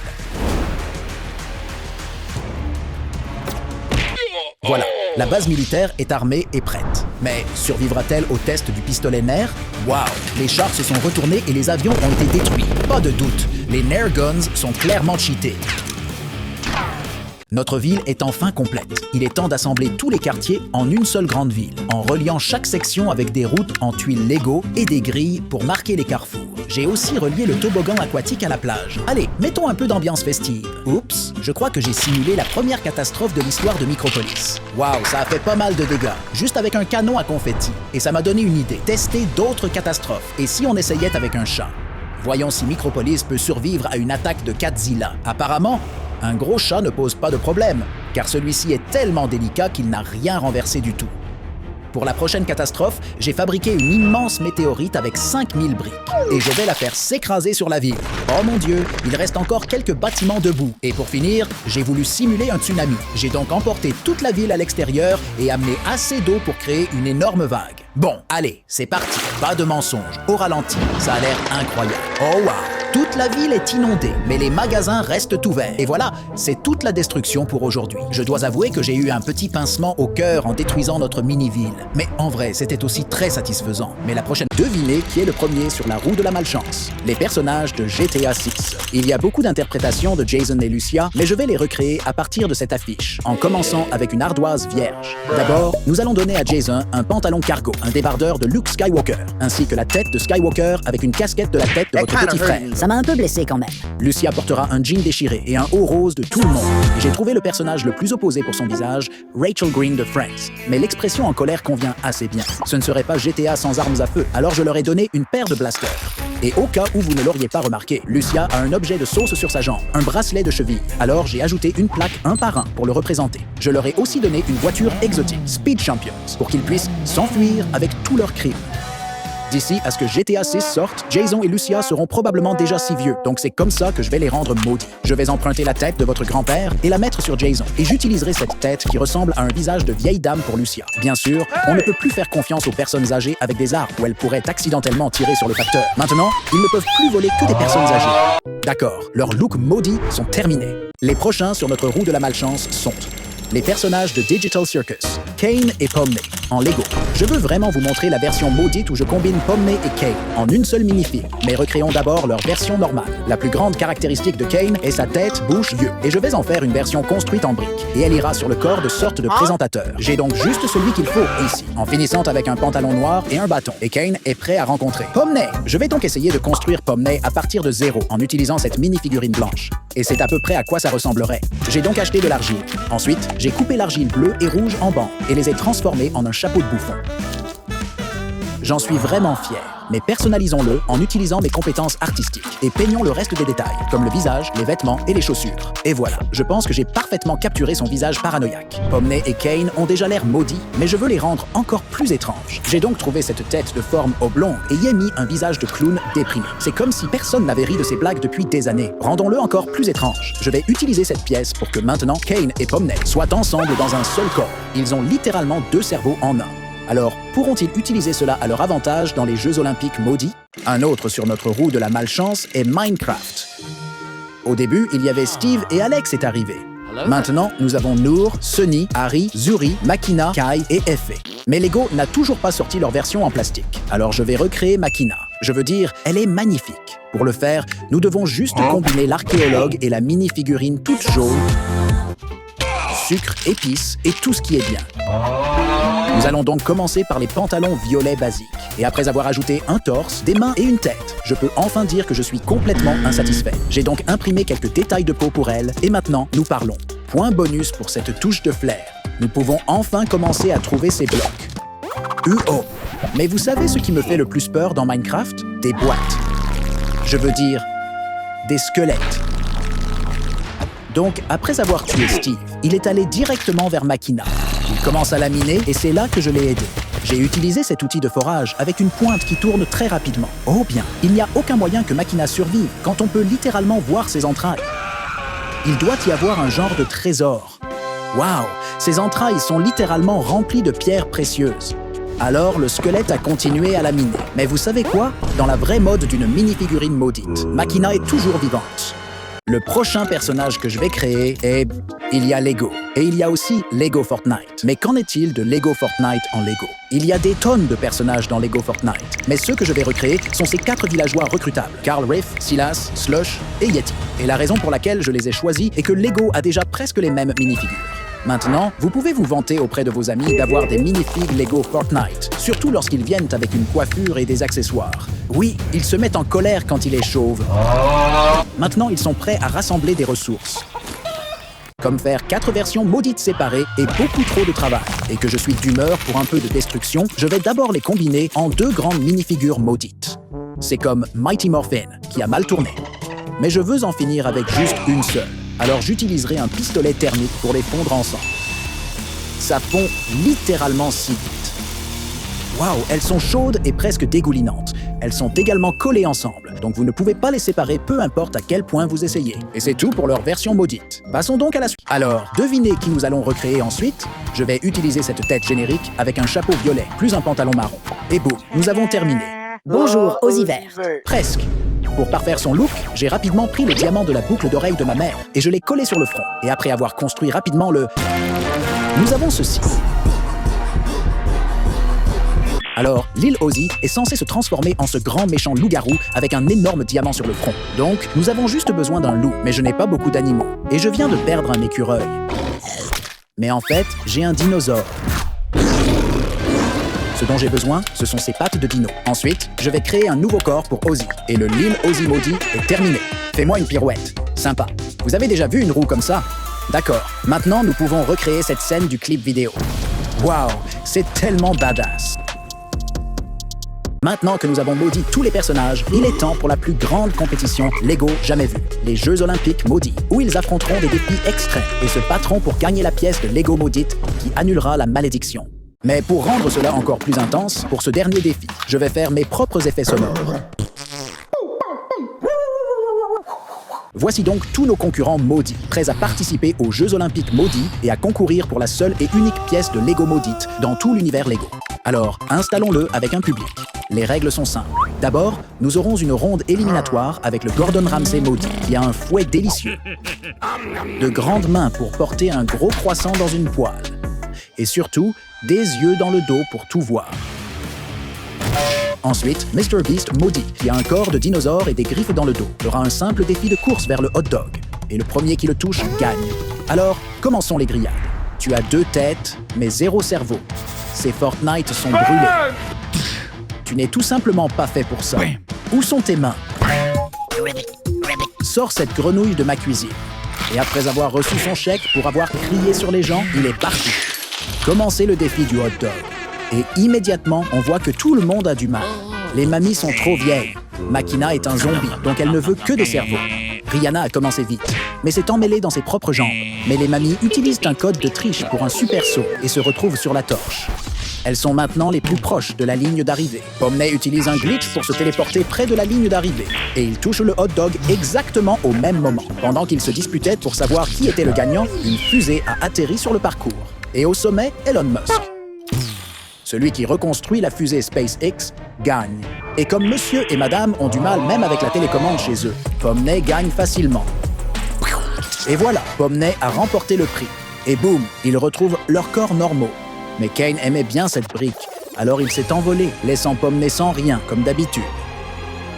Voilà, la base militaire est armée et prête. Mais survivra-t-elle au test du pistolet NER? Waouh! Les chars se sont retournés et les avions ont été détruits. Pas de doute, les NER Guns sont clairement cheatés. Notre ville est enfin complète. Il est temps d'assembler tous les quartiers en une seule grande ville, en reliant chaque section avec des routes en tuiles Lego et des grilles pour marquer les carrefours. J'ai aussi relié le toboggan aquatique à la plage. Allez, mettons un peu d'ambiance festive. Oups, je crois que j'ai simulé la première catastrophe de l'histoire de Micropolis. Waouh, ça a fait pas mal de dégâts, juste avec un canon à confetti. Et ça m'a donné une idée, tester d'autres catastrophes. Et si on essayait avec un chat? Voyons si Micropolis peut survivre à une attaque de Godzilla. Apparemment, un gros chat ne pose pas de problème, car celui-ci est tellement délicat qu'il n'a rien renversé du tout. Pour la prochaine catastrophe, j'ai fabriqué une immense météorite avec 5000 briques. Et je vais la faire s'écraser sur la ville. Oh mon Dieu, il reste encore quelques bâtiments debout. Et pour finir, j'ai voulu simuler un tsunami. J'ai donc emporté toute la ville à l'extérieur et amené assez d'eau pour créer une énorme vague. Bon, allez, c'est parti. Pas de mensonge, au ralenti. Ça a l'air incroyable. Oh wow! Toute la ville est inondée, mais les magasins restent ouverts. Et voilà, c'est toute la destruction pour aujourd'hui. Je dois avouer que j'ai eu un petit pincement au cœur en détruisant notre mini-ville. Mais en vrai, c'était aussi très satisfaisant. Mais la prochaine, devinez qui est le premier sur la roue de la malchance. Les personnages de GTA 6. Il y a beaucoup d'interprétations de Jason et Lucia, mais je vais les recréer à partir de cette affiche, en commençant avec une ardoise vierge. D'abord, nous allons donner à Jason un pantalon cargo, un débardeur de Luke Skywalker, ainsi que la tête de Skywalker avec une casquette de la tête de votre petit frère. Ça m'a un peu blessé quand même. Lucia portera un jean déchiré et un haut rose de tout le monde. J'ai trouvé le personnage le plus opposé pour son visage, Rachel Green de Friends. Mais l'expression en colère convient assez bien. Ce ne serait pas GTA sans armes à feu, alors je leur ai donné une paire de blasters. Et au cas où vous ne l'auriez pas remarqué, Lucia a un objet de sauce sur sa jambe, un bracelet de cheville. Alors j'ai ajouté une plaque un par un pour le représenter. Je leur ai aussi donné une voiture exotique, Speed Champions, pour qu'ils puissent s'enfuir avec tous leurs crimes. D'ici à ce que GTA 6 sorte, Jason et Lucia seront probablement déjà si vieux, donc c'est comme ça que je vais les rendre maudits. Je vais emprunter la tête de votre grand-père et la mettre sur Jason, et j'utiliserai cette tête qui ressemble à un visage de vieille dame pour Lucia. Bien sûr, on ne peut plus faire confiance aux personnes âgées avec des armes où elles pourraient accidentellement tirer sur le facteur. Maintenant, ils ne peuvent plus voler que des personnes âgées. D'accord, leurs looks maudits sont terminés. Les prochains sur notre roue de la malchance sont les personnages de Digital Circus, Kane et Pomney, en Lego. Je veux vraiment vous montrer la version maudite où je combine Pomney et Kane en une seule mini-fille. Mais recréons d'abord leur version normale. La plus grande caractéristique de Kane est sa tête, bouche, yeux. Et je vais en faire une version construite en briques. Et elle ira sur le corps de sorte de présentateur. J'ai donc juste celui qu'il faut ici, en finissant avec un pantalon noir et un bâton. Et Kane est prêt à rencontrer Pomney. Je vais donc essayer de construire Pomney à partir de zéro en utilisant cette mini-figurine blanche. Et c'est à peu près à quoi ça ressemblerait. J'ai donc acheté de l'argile. Ensuite, j'ai coupé l'argile bleue et rouge en bancs et les ai transformés en un chapeau de bouffon. J'en suis vraiment fier. Mais personnalisons-le en utilisant mes compétences artistiques et peignons le reste des détails, comme le visage, les vêtements et les chaussures. Et voilà, je pense que j'ai parfaitement capturé son visage paranoïaque. Pomney et Kane ont déjà l'air maudits, mais je veux les rendre encore plus étranges. J'ai donc trouvé cette tête de forme oblongue et y ai mis un visage de clown déprimé. C'est comme si personne n'avait ri de ces blagues depuis des années. Rendons-le encore plus étrange. Je vais utiliser cette pièce pour que maintenant Kane et Pomney soient ensemble dans un seul corps. Ils ont littéralement 2 cerveaux en un. Alors, pourront-ils utiliser cela à leur avantage dans les Jeux Olympiques maudits? Un autre sur notre roue de la malchance est Minecraft. Au début, il y avait Steve et Alex est arrivé. Maintenant, nous avons Noor, Sunny, Harry, Zuri, Makina, Kai et Effie. Mais Lego n'a toujours pas sorti leur version en plastique. Alors je vais recréer Makina. Je veux dire, elle est magnifique. Pour le faire, nous devons juste combiner l'archéologue et la mini-figurine toute jaune, sucre, épices et tout ce qui est bien. Nous allons donc commencer par les pantalons violets basiques. Et après avoir ajouté un torse, des mains et une tête, je peux enfin dire que je suis complètement insatisfait. J'ai donc imprimé quelques détails de peau pour elle, et maintenant, nous parlons. Point bonus pour cette touche de flair. Nous pouvons enfin commencer à trouver ces blocs. Mais vous savez ce qui me fait le plus peur dans Minecraft? Des boîtes. Je veux dire, des squelettes. Donc, après avoir tué Steve, il est allé directement vers Makina. Il commence à la miner et c'est là que je l'ai aidé. J'ai utilisé cet outil de forage avec une pointe qui tourne très rapidement. Oh bien, il n'y a aucun moyen que Makina survive quand on peut littéralement voir ses entrailles. Il doit y avoir un genre de trésor. Waouh, ses entrailles sont littéralement remplies de pierres précieuses. Alors, le squelette a continué à la miner. Mais vous savez quoi? Dans la vraie mode d'une mini-figurine maudite, Makina est toujours vivante. Le prochain personnage que je vais créer est... Il y a Lego. Et il y a aussi Lego Fortnite. Mais qu'en est-il de Lego Fortnite en Lego? Il y a des tonnes de personnages dans Lego Fortnite. Mais ceux que je vais recréer sont ces 4 villageois recrutables. Carl Riff, Silas, Slush et Yeti. Et la raison pour laquelle je les ai choisis est que Lego a déjà presque les mêmes minifigures. Maintenant, vous pouvez vous vanter auprès de vos amis d'avoir des minifigs Lego Fortnite, surtout lorsqu'ils viennent avec une coiffure et des accessoires. Oui, ils se mettent en colère quand il est chauve. Maintenant, ils sont prêts à rassembler des ressources. Comme faire 4 versions maudites séparées et beaucoup trop de travail. Et que je suis d'humeur pour un peu de destruction, je vais d'abord les combiner en 2 grandes minifigures maudites. C'est comme Mighty Morphin, qui a mal tourné. Mais je veux en finir avec juste une seule. Alors j'utiliserai un pistolet thermique pour les fondre ensemble. Ça fond littéralement si vite. Waouh, elles sont chaudes et presque dégoulinantes. Elles sont également collées ensemble, donc vous ne pouvez pas les séparer peu importe à quel point vous essayez. Et c'est tout pour leur version maudite. Passons donc à la suite. Alors, devinez qui nous allons recréer ensuite? Je vais utiliser cette tête générique avec un chapeau violet, plus un pantalon marron. Et boum, nous avons terminé. Bonjour, Ozzy Vert. Presque. Pour parfaire son look, j'ai rapidement pris le diamant de la boucle d'oreille de ma mère et je l'ai collé sur le front. Et après avoir construit rapidement nous avons ceci. Alors, Lil Ozzy est censé se transformer en ce grand méchant loup-garou avec un énorme diamant sur le front. Donc, nous avons juste besoin d'un loup, mais je n'ai pas beaucoup d'animaux. Et je viens de perdre un écureuil. Mais en fait, j'ai un dinosaure. Ce dont j'ai besoin, ce sont ses pattes de dino. Ensuite, je vais créer un nouveau corps pour Ozzy. Et le Lil Ozzy maudit est terminé. Fais-moi une pirouette. Sympa. Vous avez déjà vu une roue comme ça? D'accord. Maintenant, nous pouvons recréer cette scène du clip vidéo. Waouh, c'est tellement badass. Maintenant que nous avons maudit tous les personnages, il est temps pour la plus grande compétition Lego jamais vue, les Jeux Olympiques maudits, où ils affronteront des défis extrêmes et se battront pour gagner la pièce de Lego maudite qui annulera la malédiction. Mais pour rendre cela encore plus intense, pour ce dernier défi, je vais faire mes propres effets sonores. Voici donc tous nos concurrents maudits, prêts à participer aux Jeux Olympiques maudits et à concourir pour la seule et unique pièce de Lego maudite dans tout l'univers Lego. Alors, installons-le avec un public. Les règles sont simples. D'abord, nous aurons une ronde éliminatoire avec le Gordon Ramsay maudit, qui a un fouet délicieux, de grandes mains pour porter un gros croissant dans une poêle, et surtout, des yeux dans le dos pour tout voir. Ensuite, Mr Beast maudit, qui a un corps de dinosaure et des griffes dans le dos, aura un simple défi de course vers le hot dog. Et le premier qui le touche gagne. Alors, commençons les grillades. Tu as 2 têtes, mais 0 cerveau. Ces Fortnite sont brûlés. Tu n'es tout simplement pas fait pour ça. Où sont tes mains? Sors cette grenouille de ma cuisine. Et après avoir reçu son chèque pour avoir crié sur les gens, il est parti. Commencez le défi du hot dog. Et immédiatement, on voit que tout le monde a du mal. Les mamies sont trop vieilles. Makina est un zombie, donc elle ne veut que des cerveaux. Rihanna a commencé vite, mais s'est emmêlée dans ses propres jambes. Mais les mamies utilisent un code de triche pour un super saut et se retrouvent sur la torche. Elles sont maintenant les plus proches de la ligne d'arrivée. Pomney utilise un glitch pour se téléporter près de la ligne d'arrivée. Et il touche le hot dog exactement au même moment. Pendant qu'ils se disputaient pour savoir qui était le gagnant, une fusée a atterri sur le parcours. Et au sommet, Elon Musk. Celui qui reconstruit la fusée SpaceX gagne. Et comme monsieur et madame ont du mal même avec la télécommande chez eux, Pomney gagne facilement. Et voilà, Pomney a remporté le prix. Et boum, ils retrouvent leurs corps normaux. Mais Kane aimait bien cette brique, alors il s'est envolé, laissant Pomney sans rien, comme d'habitude.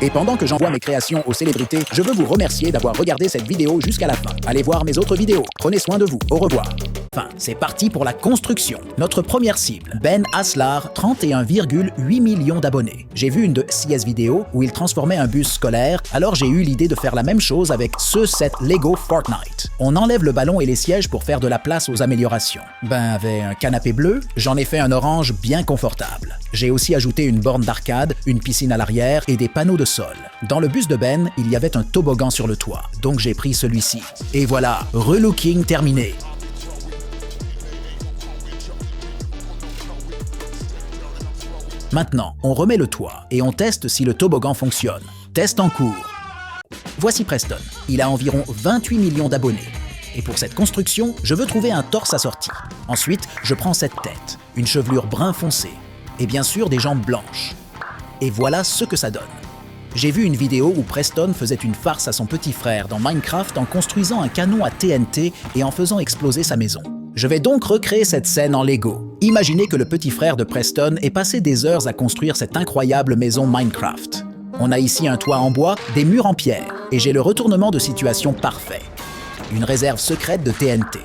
Et pendant que j'envoie mes créations aux célébrités, je veux vous remercier d'avoir regardé cette vidéo jusqu'à la fin. Allez voir mes autres vidéos. Prenez soin de vous. Au revoir. Enfin, c'est parti pour la construction. Notre première cible, Ben Aslar, 31,8 millions d'abonnés. J'ai vu une de CS vidéo où il transformait un bus scolaire, alors j'ai eu l'idée de faire la même chose avec ce set Lego Fortnite. On enlève le ballon et les sièges pour faire de la place aux améliorations. Ben, avec un canapé bleu, j'en ai fait un orange bien confortable. J'ai aussi ajouté une borne d'arcade, une piscine à l'arrière et des panneaux de sol. Dans le bus de Ben, il y avait un toboggan sur le toit, donc j'ai pris celui-ci. Et voilà, relooking terminé. Maintenant, on remet le toit et on teste si le toboggan fonctionne. Test en cours. Voici Preston. Il a environ 28 millions d'abonnés. Et pour cette construction, je veux trouver un torse assorti. Ensuite, je prends cette tête, une chevelure brun foncé, et bien sûr des jambes blanches. Et voilà ce que ça donne. J'ai vu une vidéo où Preston faisait une farce à son petit frère dans Minecraft en construisant un canon à TNT et en faisant exploser sa maison. Je vais donc recréer cette scène en Lego. Imaginez que le petit frère de Preston ait passé des heures à construire cette incroyable maison Minecraft. On a ici un toit en bois, des murs en pierre, et j'ai le retournement de situation parfait. Une réserve secrète de TNT.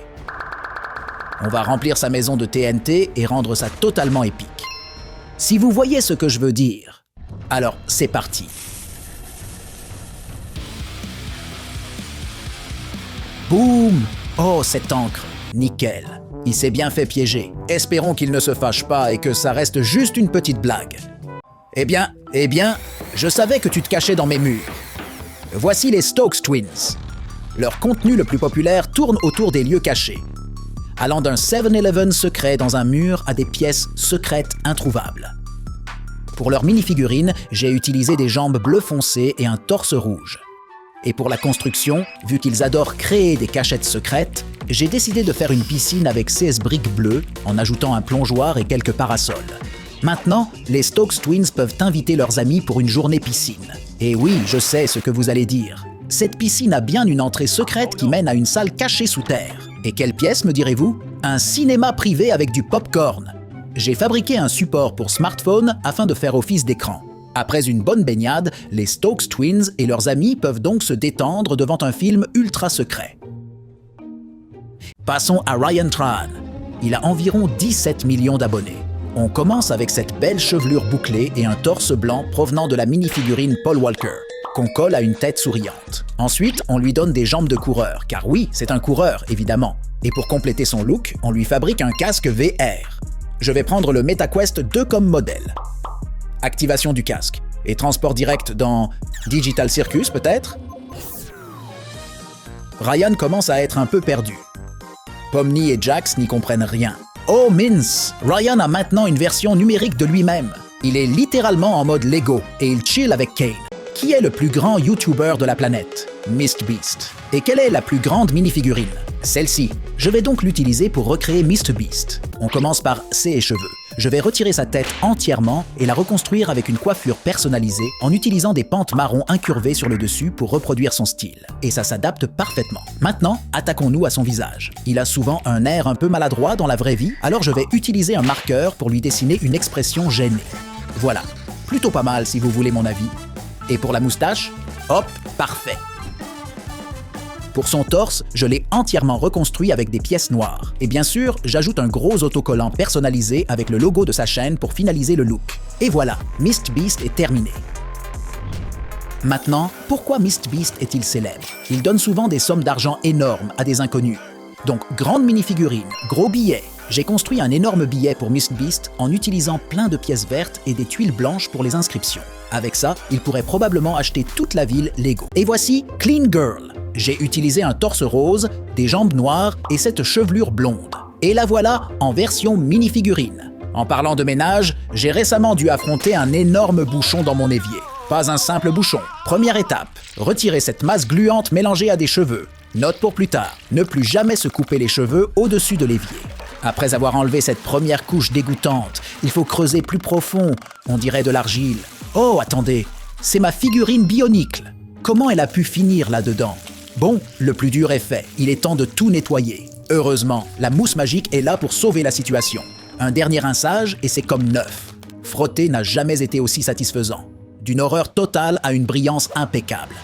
On va remplir sa maison de TNT et rendre ça totalement épique. Si vous voyez ce que je veux dire, alors c'est parti. Boum! Oh, cette encre! Nickel. Il s'est bien fait piéger. Espérons qu'il ne se fâche pas et que ça reste juste une petite blague. Eh bien, je savais que tu te cachais dans mes murs. Voici les Stokes Twins. Leur contenu le plus populaire tourne autour des lieux cachés, allant d'un 7-Eleven secret dans un mur à des pièces secrètes introuvables. Pour leur mini-figurine, j'ai utilisé des jambes bleu foncé et un torse rouge. Et pour la construction, vu qu'ils adorent créer des cachettes secrètes, j'ai décidé de faire une piscine avec 16 briques bleues en ajoutant un plongeoir et quelques parasols. Maintenant, les Stokes Twins peuvent inviter leurs amis pour une journée piscine. Et oui, je sais ce que vous allez dire. Cette piscine a bien une entrée secrète qui mène à une salle cachée sous terre. Et quelle pièce, me direz-vous? Un cinéma privé avec du pop-corn. J'ai fabriqué un support pour smartphone afin de faire office d'écran. Après une bonne baignade, les Stokes Twins et leurs amis peuvent donc se détendre devant un film ultra secret. Passons à Ryan Tran. Il a environ 17 millions d'abonnés. On commence avec cette belle chevelure bouclée et un torse blanc provenant de la mini-figurine Paul Walker, qu'on colle à une tête souriante. Ensuite, on lui donne des jambes de coureur, car oui, c'est un coureur, évidemment. Et pour compléter son look, on lui fabrique un casque VR. Je vais prendre le MetaQuest 2 comme modèle. Activation du casque et transport direct dans Digital Circus peut-être? Ryan commence à être un peu perdu. Pomni et Jax n'y comprennent rien. Oh mince! Ryan a maintenant une version numérique de lui-même. Il est littéralement en mode Lego et il chill avec Kane. Qui est le plus grand YouTuber de la planète? MrBeast. Et quelle est la plus grande mini-figurine? Celle-ci. Je vais donc l'utiliser pour recréer MrBeast. On commence par ses cheveux. Je vais retirer sa tête entièrement et la reconstruire avec une coiffure personnalisée en utilisant des pentes marron incurvées sur le dessus pour reproduire son style. Et ça s'adapte parfaitement. Maintenant, attaquons-nous à son visage. Il a souvent un air un peu maladroit dans la vraie vie, alors je vais utiliser un marqueur pour lui dessiner une expression gênée. Voilà. Plutôt pas mal si vous voulez mon avis. Et pour la moustache, hop, parfait. Pour son torse, je l'ai entièrement reconstruit avec des pièces noires. Et bien sûr, j'ajoute un gros autocollant personnalisé avec le logo de sa chaîne pour finaliser le look. Et voilà, MrBeast est terminé. Maintenant, pourquoi MrBeast est-il célèbre? Il donne souvent des sommes d'argent énormes à des inconnus. Donc, grande mini-figurine, gros billets, J'ai construit un énorme billet pour MrBeast en utilisant plein de pièces vertes et des tuiles blanches pour les inscriptions. Avec ça, il pourrait probablement acheter toute la ville Lego. Et voici Clean Girl. J'ai utilisé un torse rose, des jambes noires et cette chevelure blonde. Et la voilà en version mini-figurine. En parlant de ménage, j'ai récemment dû affronter un énorme bouchon dans mon évier. Pas un simple bouchon. Première étape, retirer cette masse gluante mélangée à des cheveux. Note pour plus tard, ne plus jamais se couper les cheveux au-dessus de l'évier. Après avoir enlevé cette première couche dégoûtante, il faut creuser plus profond, on dirait de l'argile. Oh, attendez, c'est ma figurine Bionicle. Comment elle a pu finir là-dedans? Bon, le plus dur est fait, il est temps de tout nettoyer. Heureusement, la mousse magique est là pour sauver la situation. Un dernier rinçage et c'est comme neuf. Frotter n'a jamais été aussi satisfaisant. D'une horreur totale à une brillance impeccable.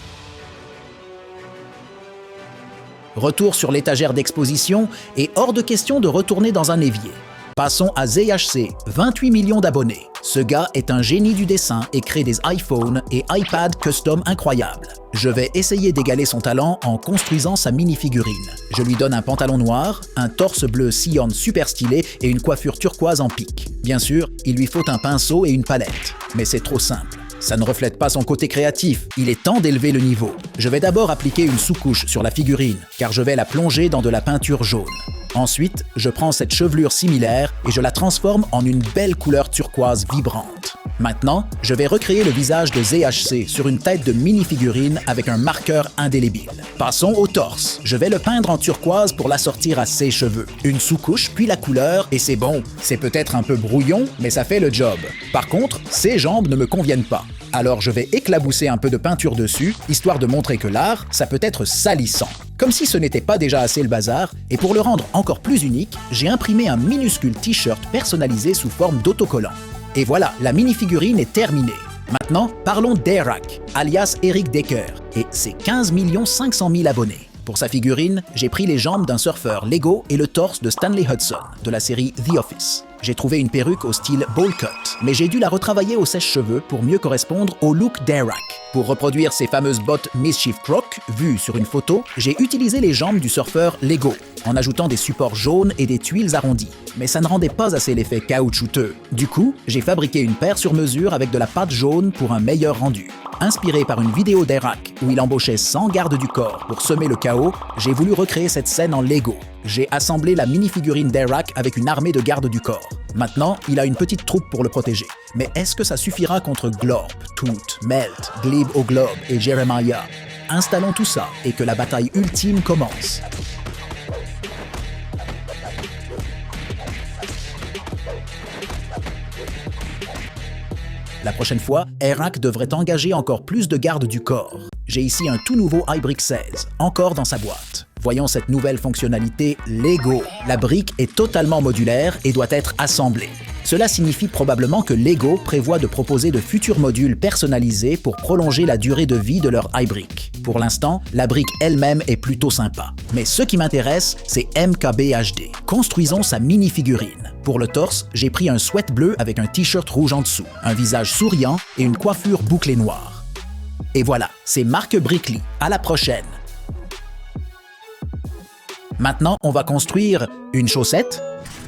Retour sur l'étagère d'exposition et hors de question de retourner dans un évier. Passons à ZHC, 28 millions d'abonnés. Ce gars est un génie du dessin et crée des iPhones et iPad custom incroyables. Je vais essayer d'égaler son talent en construisant sa mini-figurine. Je lui donne un pantalon noir, un torse bleu sillon super stylé et une coiffure turquoise en pique. Bien sûr, il lui faut un pinceau et une palette. Mais c'est trop simple. Ça ne reflète pas son côté créatif, il est temps d'élever le niveau. Je vais d'abord appliquer une sous-couche sur la figurine, car je vais la plonger dans de la peinture jaune. Ensuite, je prends cette chevelure similaire et je la transforme en une belle couleur turquoise vibrante. Maintenant, je vais recréer le visage de ZHC sur une tête de mini-figurine avec un marqueur indélébile. Passons au torse. Je vais le peindre en turquoise pour l'assortir à ses cheveux. Une sous-couche, puis la couleur, et c'est bon. C'est peut-être un peu brouillon, mais ça fait le job. Par contre, ses jambes ne me conviennent pas. Alors je vais éclabousser un peu de peinture dessus, histoire de montrer que l'art, ça peut être salissant. Comme si ce n'était pas déjà assez le bazar, et pour le rendre encore plus unique, j'ai imprimé un minuscule t-shirt personnalisé sous forme d'autocollant. Et voilà, la mini-figurine est terminée. Maintenant, parlons d'Erak, alias Eric Decker, et ses 15 500 000 abonnés. Pour sa figurine, j'ai pris les jambes d'un surfeur Lego et le torse de Stanley Hudson, de la série The Office. J'ai trouvé une perruque au style bowl cut, mais j'ai dû la retravailler au sèche-cheveux pour mieux correspondre au look d'Erak. Pour reproduire ces fameuses bottes Mischief Croc, vues sur une photo, j'ai utilisé les jambes du surfeur Lego, en ajoutant des supports jaunes et des tuiles arrondies. Mais ça ne rendait pas assez l'effet caoutchouteux. Du coup, j'ai fabriqué une paire sur mesure avec de la pâte jaune pour un meilleur rendu. Inspiré par une vidéo d'Erak où il embauchait 100 gardes du corps pour semer le chaos, j'ai voulu recréer cette scène en Lego. J'ai assemblé la mini-figurine d'Erak avec une armée de gardes du corps. Maintenant, il a une petite troupe pour le protéger. Mais est-ce que ça suffira contre Glorp, Toot, Melt, Glib au Globe et Jeremiah? Installons tout ça et que la bataille ultime commence. La prochaine fois, Erak devrait engager encore plus de gardes du corps. J'ai ici un tout nouveau iBrick 16, encore dans sa boîte. Voyons cette nouvelle fonctionnalité Lego. La brique est totalement modulaire et doit être assemblée. Cela signifie probablement que Lego prévoit de proposer de futurs modules personnalisés pour prolonger la durée de vie de leur iBrick. Pour l'instant, la brique elle-même est plutôt sympa. Mais ce qui m'intéresse, c'est MKBHD. Construisons sa mini-figurine. Pour le torse, j'ai pris un sweat bleu avec un t-shirt rouge en dessous, un visage souriant et une coiffure bouclée noire. Et voilà, c'est Mark Brickley. À la prochaine! Maintenant, on va construire une chaussette.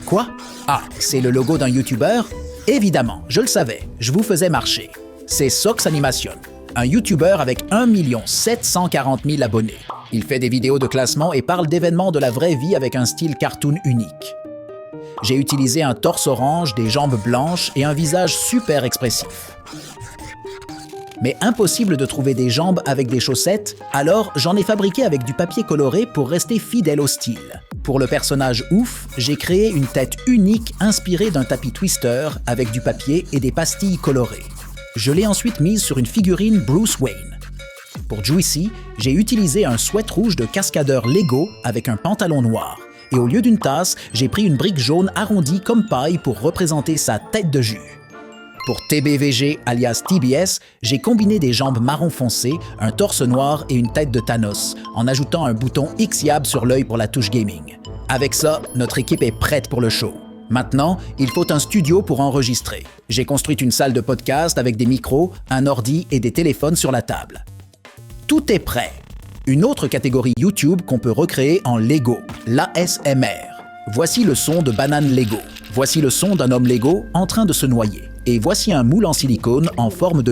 Quoi? Ah, c'est le logo d'un YouTuber? Évidemment, je le savais, je vous faisais marcher. C'est Sox Animation, un YouTuber avec 1 740 000 abonnés. Il fait des vidéos de classement et parle d'événements de la vraie vie avec un style cartoon unique. J'ai utilisé un torse orange, des jambes blanches et un visage super expressif. Mais impossible de trouver des jambes avec des chaussettes, alors j'en ai fabriqué avec du papier coloré pour rester fidèle au style. Pour le personnage ouf, j'ai créé une tête unique inspirée d'un tapis Twister avec du papier et des pastilles colorées. Je l'ai ensuite mise sur une figurine Bruce Wayne. Pour Juicy, j'ai utilisé un sweat rouge de cascadeur Lego avec un pantalon noir. Et au lieu d'une tasse, j'ai pris une brique jaune arrondie comme paille pour représenter sa tête de jus. Pour TBVG alias TBS, j'ai combiné des jambes marron foncé, un torse noir et une tête de Thanos, en ajoutant un bouton X-Yab sur l'œil pour la touche gaming. Avec ça, notre équipe est prête pour le show. Maintenant, il faut un studio pour enregistrer. J'ai construit une salle de podcast avec des micros, un ordi et des téléphones sur la table. Tout est prêt. Une autre catégorie YouTube qu'on peut recréer en Lego, l'ASMR. Voici le son de banane Lego. Voici le son d'un homme Lego en train de se noyer. Et voici un moule en silicone en forme de